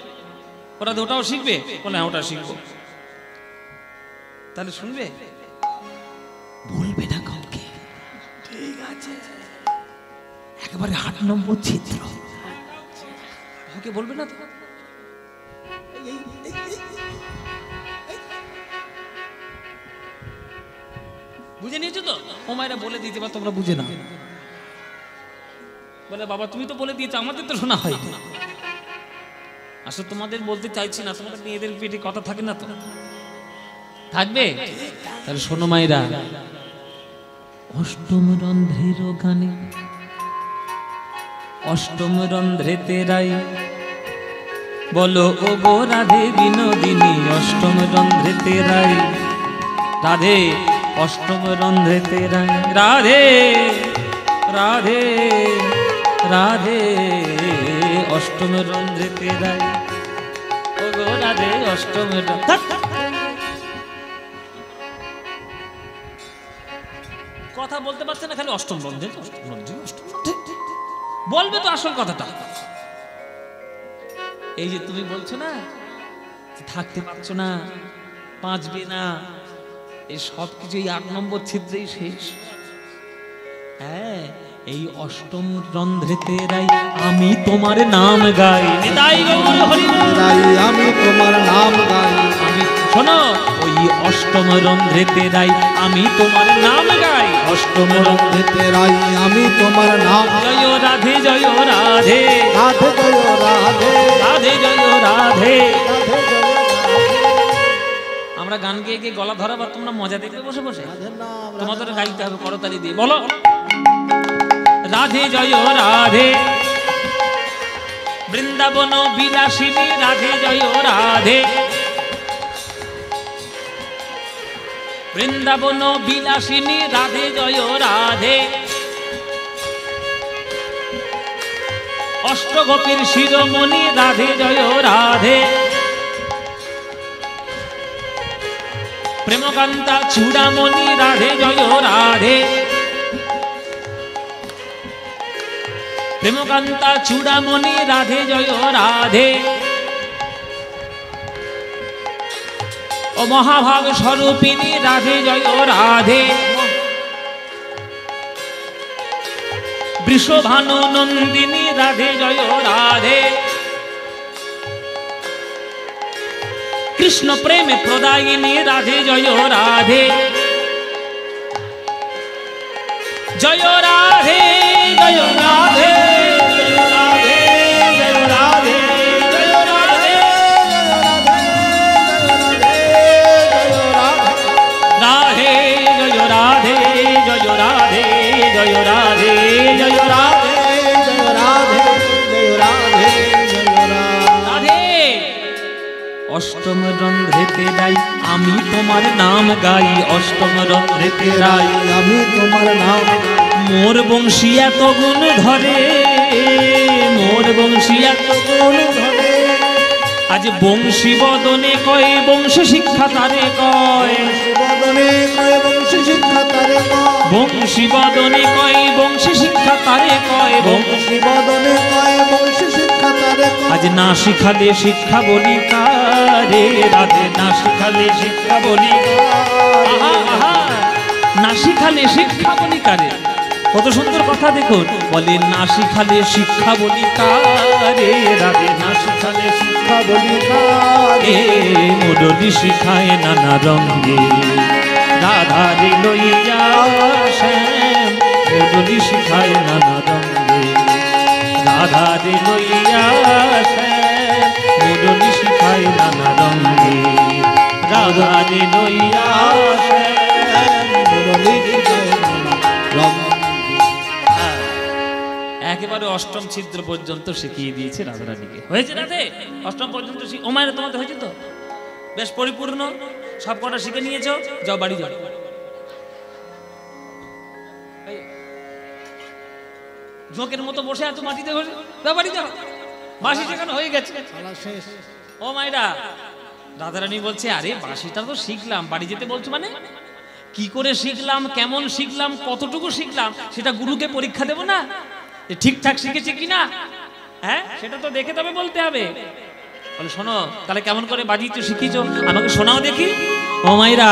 ওরা তো ওটাও শিখবে, বলে হ্যাঁ ওটা শিখবো। তাহলে শুনবে, বলবে না কাউকে, ঠিক আছে? একেবারে 8 নম্বর ছিদ্র, কাউকে বলবে না তো। বুঝে নিয়েছো তো? ও মায়েরা বলে দিতে, বা তোমরা বুঝে না। বলে বাবা তুমি তো বলে দিয়েছো, আমাদের তো শোনা হয় না। আসলে তোমাদের বলতে চাইছি না, তোমাদের মেয়েদের পেটে কথা থাকে না তো, থাকবে। তাহলে শোনো মায়েরা, অষ্টম রন্ধ্রের গানে, অষ্টম রন্ধ্রে তেরাই, বলো ও গো রাধে বিনোদিনী, অষ্টম রন্ধ্রে তেরাই, রাধে অষ্টম রন্ধ্রে তেরাই, রাধে রাধে রাধে অষ্টম রন্ধ্রে তেরাই, ও গো রাধে অষ্টম। কথা বলতে পারছে না, খালি অষ্টম রন্ধ্রে, অষ্টম রন্ধ্রে, অষ্টম রন্ধ্রে বলবে তো আসল কথাটা। এই যে তুমি বলছো না থাকতে পারছো না, বাঁচবে না, এই সব কিছু এই 8 নম্বর ছিদ্রেই শেষ। হ্যাঁ, এই অষ্টম রন্ধ্রে তেরাই আমি তোমার নাম গাই, নিতাই গৌর হরি রাই, আমি তোমার নাম গাই। আমি শোনো, ওই অষ্টম রন্ধ্রে তেরাই আমি তোমার নাম গাই, অষ্টম রন্ধ্রে তেরাই আমি তোমার নাম। জয় রাধে জয় রাধে, রাধে জয় রাধে, রাধে জয় রাধে। আমরা গান গেয়ে গিয়ে গলা ধরা, বা তোমরা মজা দেখবে বসে বসে? তোমাদের গাইতে হবে করতালি দিয়ে, বলো রাধে জয় রাধে, বৃন্দাবন বিলাসিনী রাধে জয় রাধে, বৃন্দাবন বিলাসিনী রাধে জয় রাধে, অষ্টগোপীর শিরোমণি রাধে জয় রাধে, প্রেমকান্তা চূড়ামণি রাধে জয় রাধে, প্রেমকান্তা চূড়ামণি রাধে জয় রাধে, ও মহাভাগ স্বরূপিণী রাধে জয় রাধে, বৃষভানু নন্দিনী রাধে জয় রাধে, কৃষ্ণ প্রেমে প্রদায়িনী রাধে জয় রাধে, জয় রাধে জয় রাধে জয় রাধে জয় অষ্টম রন্ধ্রেতে রাই আমি তোমার নাম গাই, অষ্টম রন্ধ্রেতে রাই আমি তোমার নাম। মোর বংশী এত গুণ ধরে, মোর বংশী এত গুণ ধরে। আজ বংশী বদনে কয় বংশ শিক্ষা তারে কয়, বদনে কয় বংশ শিক্ষা তারে কয়, বংশী বদনে কয় বংশ শিক্ষা তারে কয়, বংশী বদনে কয় বংশ শিক্ষা তারে কয়। আজ না শিখালে শিক্ষা বলি কারে, রাধে না শিখালে শিক্ষা বলি আহা আহা, না শিখালে শিক্ষা বলি কারে। কত সুন্দর কথা দেখুন, বলে না শিখালে শিক্ষা বলি কারে, রাধে না শিখালে শিক্ষা বলি কারে। মুরলি শিখায় নানা রঙে রাধারে লইয়া শ্যাম, মুরলি শিখায় নানা রঙে রাধারে লইয়া শ্যাম, মুরলি শিখায় নানা রঙে রাধারে লইয়া শ্যাম, মুরলি শিখায় নানা রঙে। একেবারে অষ্টম ছিদ্র পর্যন্ত শিখিয়ে দিয়েছে রাধারানীকে। হয়েছে রাধে? অষ্টম পর্যন্ত ও মায়ের তোমাদের হয়েছে তো? বেশ পরিপূর্ণ, সব কটা শিখে নিয়েছো, যাও বাড়ি যাও। ঝোঁকের মতো বসে আছো মাটিতে, যাও বাড়ি যাও, বাঁশি শেখানো হয়ে গেছে। ও মায়েরা, রাধারানী বলছে আরে বাঁশিটা তো শিখলাম, বাড়ি যেতে বলছো মানে? কি করে শিখলাম, কেমন শিখলাম, কতটুকু শিখলাম সেটা গুরুকে পরীক্ষা দেব না? ঠিকঠাক শিখেছে কিনা, হ্যাঁ সেটা তো দেখে তবে বলতে হবে। বলে শোনো তাহলে কেমন করে বাজিয়েছো শিখিয়েছো আমাকে শোনাও দেখি। ও মাইরা,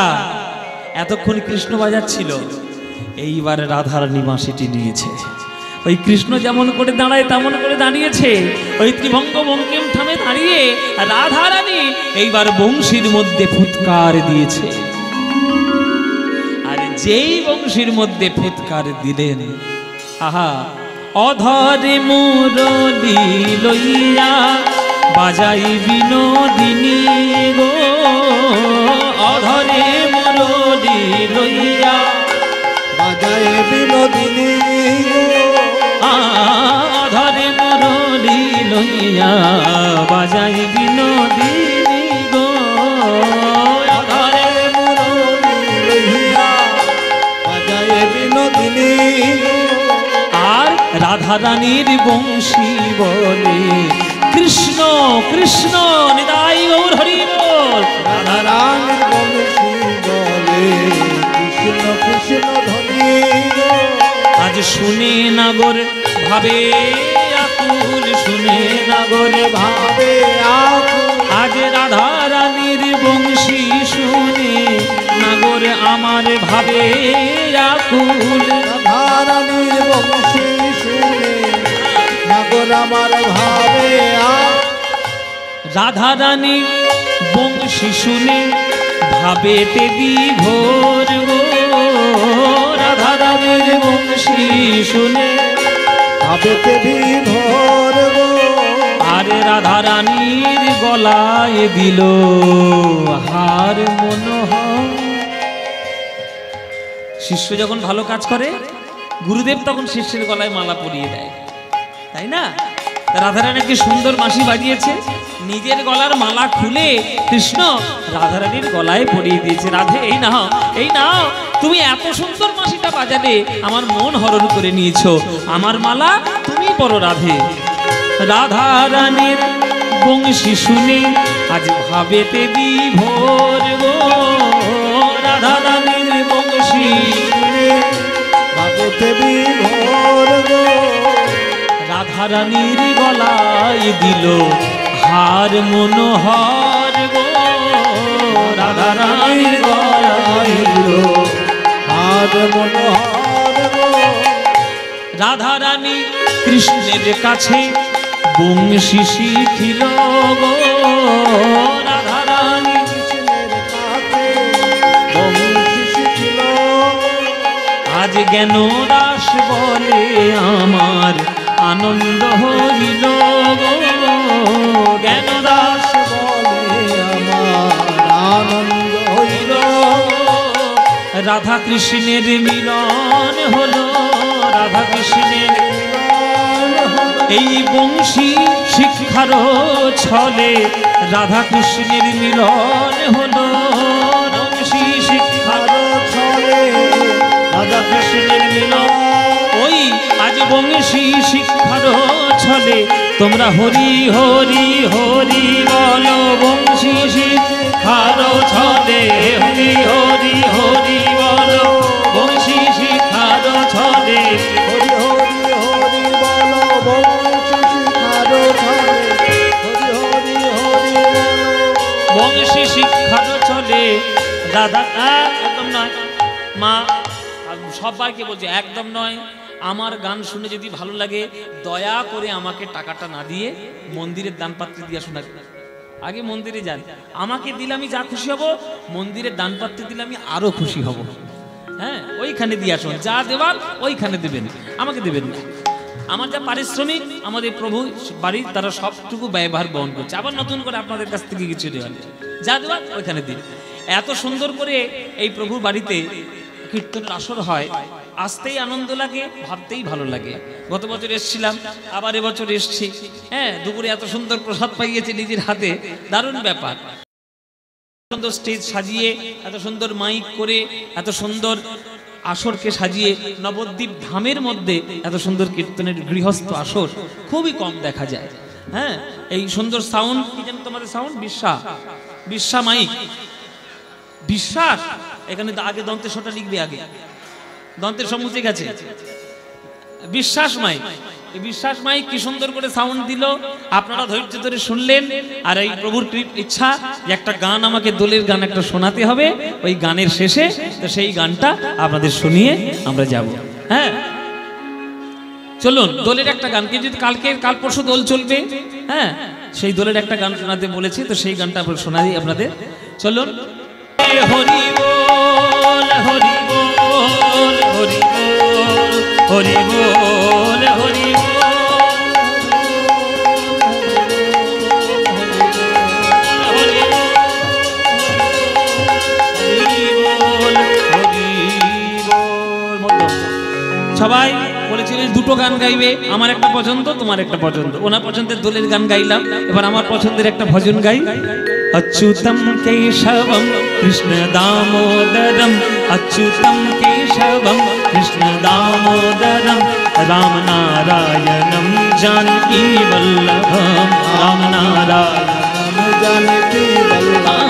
এতক্ষণ কৃষ্ণ বাজাচ্ছিল, এইবার রাধারানী বাঁশিটি নিয়েছে। ওই কৃষ্ণ যেমন করে দাঁড়ায় তেমন করে দাঁড়িয়েছে, ওই ত্রিভঙ্গ বঙ্কিম ঠামে দাঁড়িয়ে রাধারানী এইবার বংশীর মধ্যে ফুৎকার দিয়েছে। আর যেই বংশীর মধ্যে ফুৎকার দিলেন, আহা, অধরে মুরলি লইয়া বাজাই বিনোদিনী গো, অধরে মুরলি লইয়া বাজায় বিনোদিনী গো, অধরে মুরলি লইয়া বাজাই বিনোদিনী গো, অধরে মুরলি লইয়া বাজায় বিনোদিনী গো। আর রাধারানীর বংশী বলে কৃষ্ণ কৃষ্ণ নিতাই গৌর হরি বল। রাধারানীর বংশী বলে কৃষ্ণ কৃষ্ণ ধ্বনি গো। আজ শুনে নাগর ভাবে আকুল, শুনে নাগর ভাবে আকুল, আজ রাধারানীর বংশী শুনে নাগর আমার ভাবে আকুল। রাধারানীর বংশী শুনে নাগর আমার ভাবে আকুল। রাধারানীর বংশী শুনে ভাবেতে বিভোর গো, রাধারানীর বংশী শুনে ভাবেতে বিভোর গো। আরে রাধারানীর গলায় দিল হার মনোহর। শিষ্য যখন ভালো কাজ করে গুরুদেব তখন শিষ্যের গলায় মালা পরিয়ে দেয়, তাই না? রাধারানী কি সুন্দর বাঁশি বাজিয়েছে, নিজের গলার মালা খুলে কৃষ্ণ রাধারানীর গলায় পরিয়ে দিয়েছে। রাধে এই নাও, এই নাও, তুমি এত সুন্দর বাঁশিটা বাজালে আমার মন হরণ করে নিয়েছো, আমার মালা তুমি পরো রাধে। রাধারানীর বংশী শুনে আজ ভাবেতে বিভোর গো, রাধারানীর বংশী শুনে ভাবেতে বিভোর গো। রাধারানীর গলায় দিল হার মনোহর গো, রাধারানীর গলায় দিল হার মনোহর গো। রাধারানী কৃষ্ণের কাছে বংশী শিখিল গো, রাধারানী কৃষ্ণের কাছে বংশী শিখিল। আজ জ্ঞান দাস বলে আমার আনন্দ হইল গো, জ্ঞান দাস বলে আমার আনন্দ হইল। রাধা কৃষ্ণের মিলন হলো, রাধা কৃষ্ণের মিলন হলো। এই বংশী শিক্ষার ছলে রাধা কৃষ্ণের মিলন হলো। বংশী শিক্ষার ছলে রাধা কৃষ্ণের মিলন, ওই আজ বংশী শিক্ষার ছলে তোমরা হরি হরি হরি বলো। বংশী শিক্ষার ছলে হরি হরি হরি বলো। বংশী শিক্ষার ছলে হরি হরি হরি বলো। বংশী শিখার ছলে হরি হরি হরি বলো। বংশী শিক্ষার ছলে রাধা একদম নয় মা, সবাইকে বলছে একদম নয়। আমার গান শুনে যদি ভালো লাগে দয়া করে আমাকে টাকাটা না দিয়ে মন্দিরের দান পাত্রে দিয়ে শোনা। আগে মন্দিরে যান, আমাকে দিলে আমি যা খুশি হব, মন্দিরের দান পাত্রে দিলে আমি আরো খুশি হব। হ্যাঁ, ওইখানে দিয়ে আসুন, যা দেবার ওইখানে দেবেন, আমাকে দেবেন না। আমার যা পারিশ্রমিক আমাদের প্রভু বাড়ির তারা সবটুকু ব্যয়ভার বহন করছে, আবার নতুন করে আপনাদের কাছ থেকে কিছু দেওয়া নেই, যা দেওয়ার ওইখানে দিন। এত সুন্দর করে এই প্রভুর বাড়িতে কীর্তনের আসর হয়, আসতেই আনন্দ লাগে, ভাবতেই ভালো লাগে। গত বছর এসেছিলাম, আবার এবছর এসছি। হ্যাঁ, দুপুরে এত সুন্দর প্রসাদ পাইয়েছে নিজের হাতে, দারুণ ব্যাপার। সুন্দর স্টেজ সাজিয়ে, এত সুন্দর মাইক করে, এত সুন্দর আসরকে সাজিয়ে, নবদ্বীপ ধামের মধ্যে এত সুন্দর কীর্তনের গৃহস্থ আসর খুবই কম দেখা যায়। হ্যাঁ, এই সুন্দর সাউন্ড, কি জানো তোমাদের সাউন্ড? বিশ্বা মাইক, বিশ্বাস। এখানে আগে দন্তের শটা লিখবে, আগে দন্তের সব মুছে গেছে। বিশ্বাস মাইক, এই বিশ্বাস মাইক কি সুন্দর করে সাউন্ড দিল, আপনারা ধৈর্য ধরে শুনলেন। আর এই প্রভুর ইচ্ছা যে একটা গান আমাকে দোলের গান একটা শোনাতে হবে, ওই গানের শেষে তো সেই গানটা আপনাদের শুনিয়ে আমরা যাব। হ্যাঁ, চলুন দোলের একটা গান, কি যদি কাল পরশু দোল চলবে, হ্যাঁ সেই দোলের একটা গান শোনাতে বলেছি, তো সেই গানটা আমরা শোনাই আপনাদের। চলুন। হরি বল হরি বল হরি বল হরি বল হরি সবাই বলেছিলেন দুটো গান গাইবে, আমার একটা পছন্দ, তোমার একটা পছন্দ। ওনার পছন্দের দোলের গান গাইলাম, এবার আমার পছন্দের একটা ভজন গাই। अच्युतं केशवं कृष्ण दामोदरं, अच्युतं केशवं कृष्ण दामोदरं, राम नारायणं जानकी वल्लभं, राम नारायणं जानकी वल्लभं,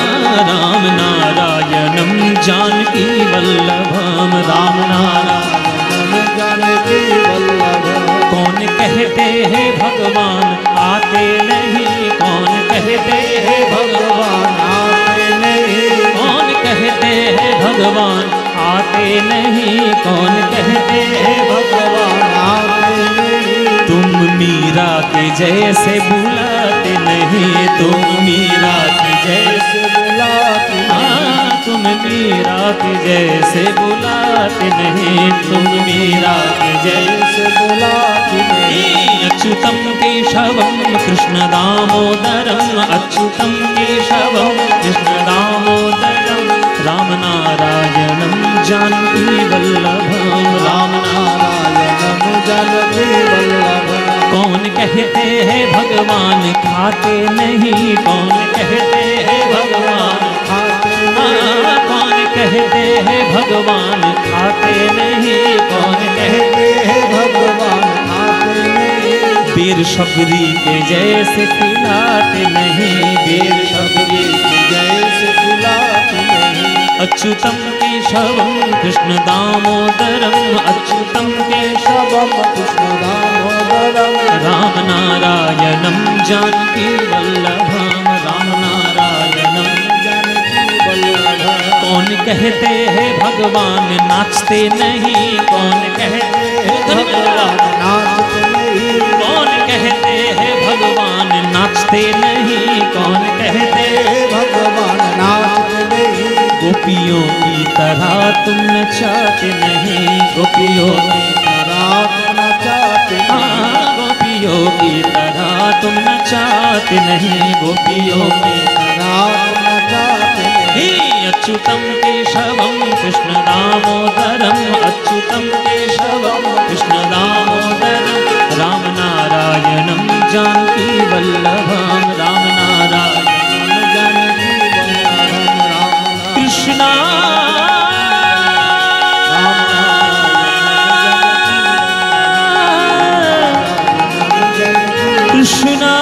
राम नारायणं जानकी वल्लभं, राम नारायणं जानकी वल्लभं। कौन कहते हैं भगवान आते नहीं, कौन कहते हैं भगवान आते नहीं, कौन कहते हैं भगवान आते नहीं, कौन कहते हैं भगवान आते नहीं। तुम मीरा के जैसे बुलाते नहीं, तुम मीरा के जैसे बुलाते नहीं, तुम मीरा के जैसे बुलाते नहीं, तुम मीरा के जैसे बुलाते नहीं। अच्युतं केशवं कृष्ण दामोदरं, अच्युतं केशवं कृष्ण दामोदरं, राम नारायणं जानकी वल्लभं, राम नारायणं जानकी वल्लभं। कौन कहते हैं भगवान खाते नहीं, कौन कहते हैं भगवान खाते नहीं, कौन कहते हैं भगवान खाते नहीं, कौन कहते हैं भगवान खाते नहीं। बेर शबरी के जैसे खिलाते नहीं, बेर शबरी के जैसे खिलाते नहीं। अच्युतं केशवं कृष्ण दामोदरं, अच्युतं केशवं कृष्ण दामोदरं, राम नारायणं जानकी वल्लभं, राम नारायणं जानकी वल्लभं। कौन कहते हैं भगवान नाचते नहीं, कौन कहते हैं भगवान नाचते नहीं, कौन कहते हैं भगवान नाचते नहीं, कौन कहते हैं भगवान नाचते नहीं। गोपियों की तरह तुम नचाते नहीं, गोपियों की तरह तुम नचाते नहीं, गोपियों की तरह तुम नचाते नहीं, गोपियों की तरह तुम नचाते नहीं। अच्युतं केशवं कृष्ण दामोदरं, अच्युतं केशवं कृष्ण दामोदरं, राम नारायण जानकी वल्लभम राम नारायण जानकी वल्लभम राम कृष्णा कृष्णा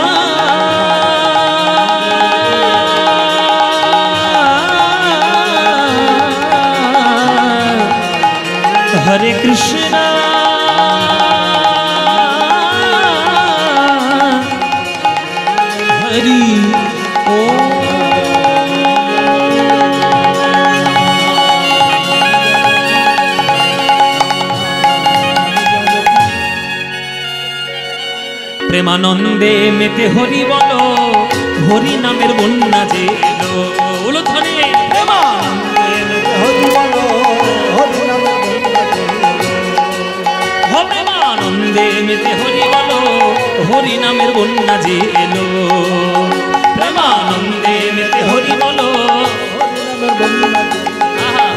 हरे कृष्णा हरि ओम। প্রেমানন্দে মেতে হরি বলো, হরি নামের বন্যা যে এলো। উলুধ্বনি প্রেমানন্দে মেতে হরি বলো, হরি নামের বন্যা যে এলো। হো প্রেমানন্দে মেতে হরি বলো, হরি নামের বন্যা যে এলো। প্রেমানন্দে মেতে হরি বলো, হরি নামের বন্যা যে আহা।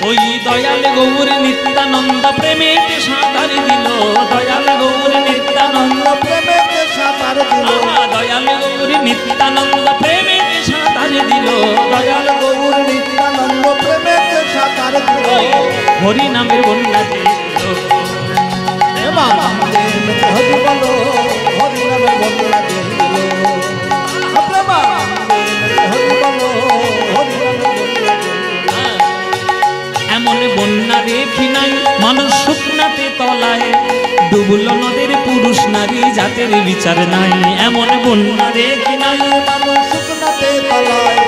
ওই দয়াল গৌর নিত্যানন্দ প্রেমেতে সাঁতার দিল, দয়াল গৌর নিত্যানন্দ প্রেমেতে সাঁতার দিল। আহা, দয়াল গৌর নিত্যানন্দ প্রেমেতে সাঁতার দিল, দয়াল গৌর নিত্যানন্দ প্রেমেতে সাঁতার দিল। হরি নামের বন্যা যে এলো। প্রেমানন্দে মেতে হরি বলো, হরি নামের বন্যা যে এলো। প্রেমানন্দে মেতে হরি বলো, হরি নামের বন্যা যে এলো। এমন বন্যা দেখি নাই মানুষ শুকনাতে তলায়, ডুবল নদের পুরুষ নারী জাতের বিচার নাই। এমন বন্যা দেখি নাই মানুষ শুকনাতে তলায়,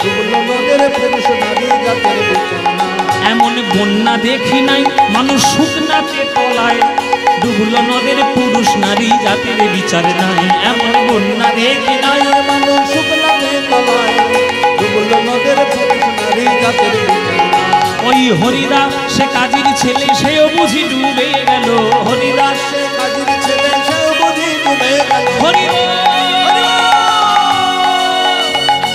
ডুবল নদের পুরুষ নারী জাতের বিচার নাই। এমন বন্যা দেখি নাই মানুষ শুকনাতে তলায়, ডুবল নদের পুরুষ নারী জাতির বিচার নাই। এমন বন্যা দেখি নাই মানুষ শুকনাতে তলায়, ডুবল নদের পুরুষ নারী জাতের বিচার নাই। ওই হরিদাস সে কাজীর ছেলে, সেও বুঝি ডুবে গেল। হরিদাস সে কাজীর ছেলে, সেও বুঝি ডুবে গেল। হরিবল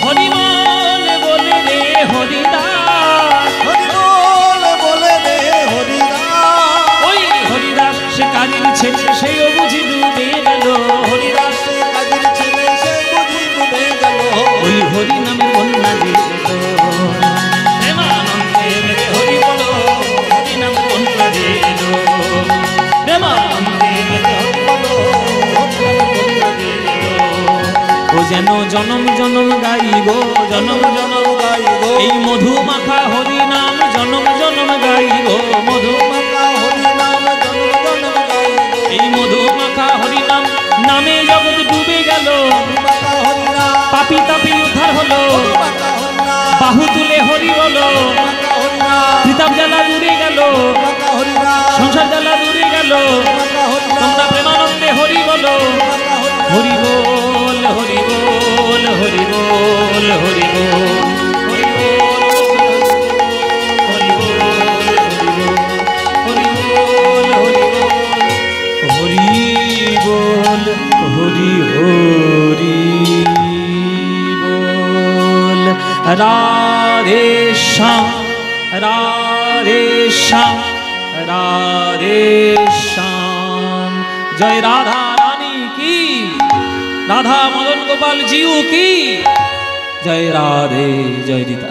হরিবল বলে রে হরিদাস, হরিবল বলে রে হরিদাস। ওই হরিদাস সে কাজীর ছেলে, সেও বুঝি ডুবে গেল। হরিদাস সে কাজীর ছেলে, সে বুঝি ডুবে গেল। ওই হরি নামের বন্যা যে এলো। প্রেমানন্দে মেতে হরি বলো, হরি নামের বন্যা যে এলো। প্রেমানন্দে মেতে হরি বলো, হরি নামের বন্যা যে এলো। ও যেন জনম জনম গাইব, জনম জনম গাইব। এই মধু মাখা হরি নাম জনম জনম গাইব। মধু মাতা হরি নাম জনম জনম গাইব। এই মধু মাখা হরি নাম নামে জগৎ ডুবে গেল। মাতা হরি নাম, পাপি তাপি উদ্ধার হলো, মাতা হরি নাম, বাহু তুলে হরি বলো। মাতা হরি নাম, কিতাব জ্বালা দূরে গেল, মাতা হরি নাম, সংসার জ্বালা দূরে গেল। মাতা হরি নাম, তোমরা প্রেমানন্দে হরি বলো। মাতা হরি নাম। হরি বল হরি বল হরি বল হরি বল হরি বল হরি বল হরি বল হরি বল হরি হরি বল। রাধে শ্যাম রাধে শ্যাম রাধে শ্যাম। জয় রাধা রানী की, राधा मदन गोपाल जीव की जय। राधे जय रीता।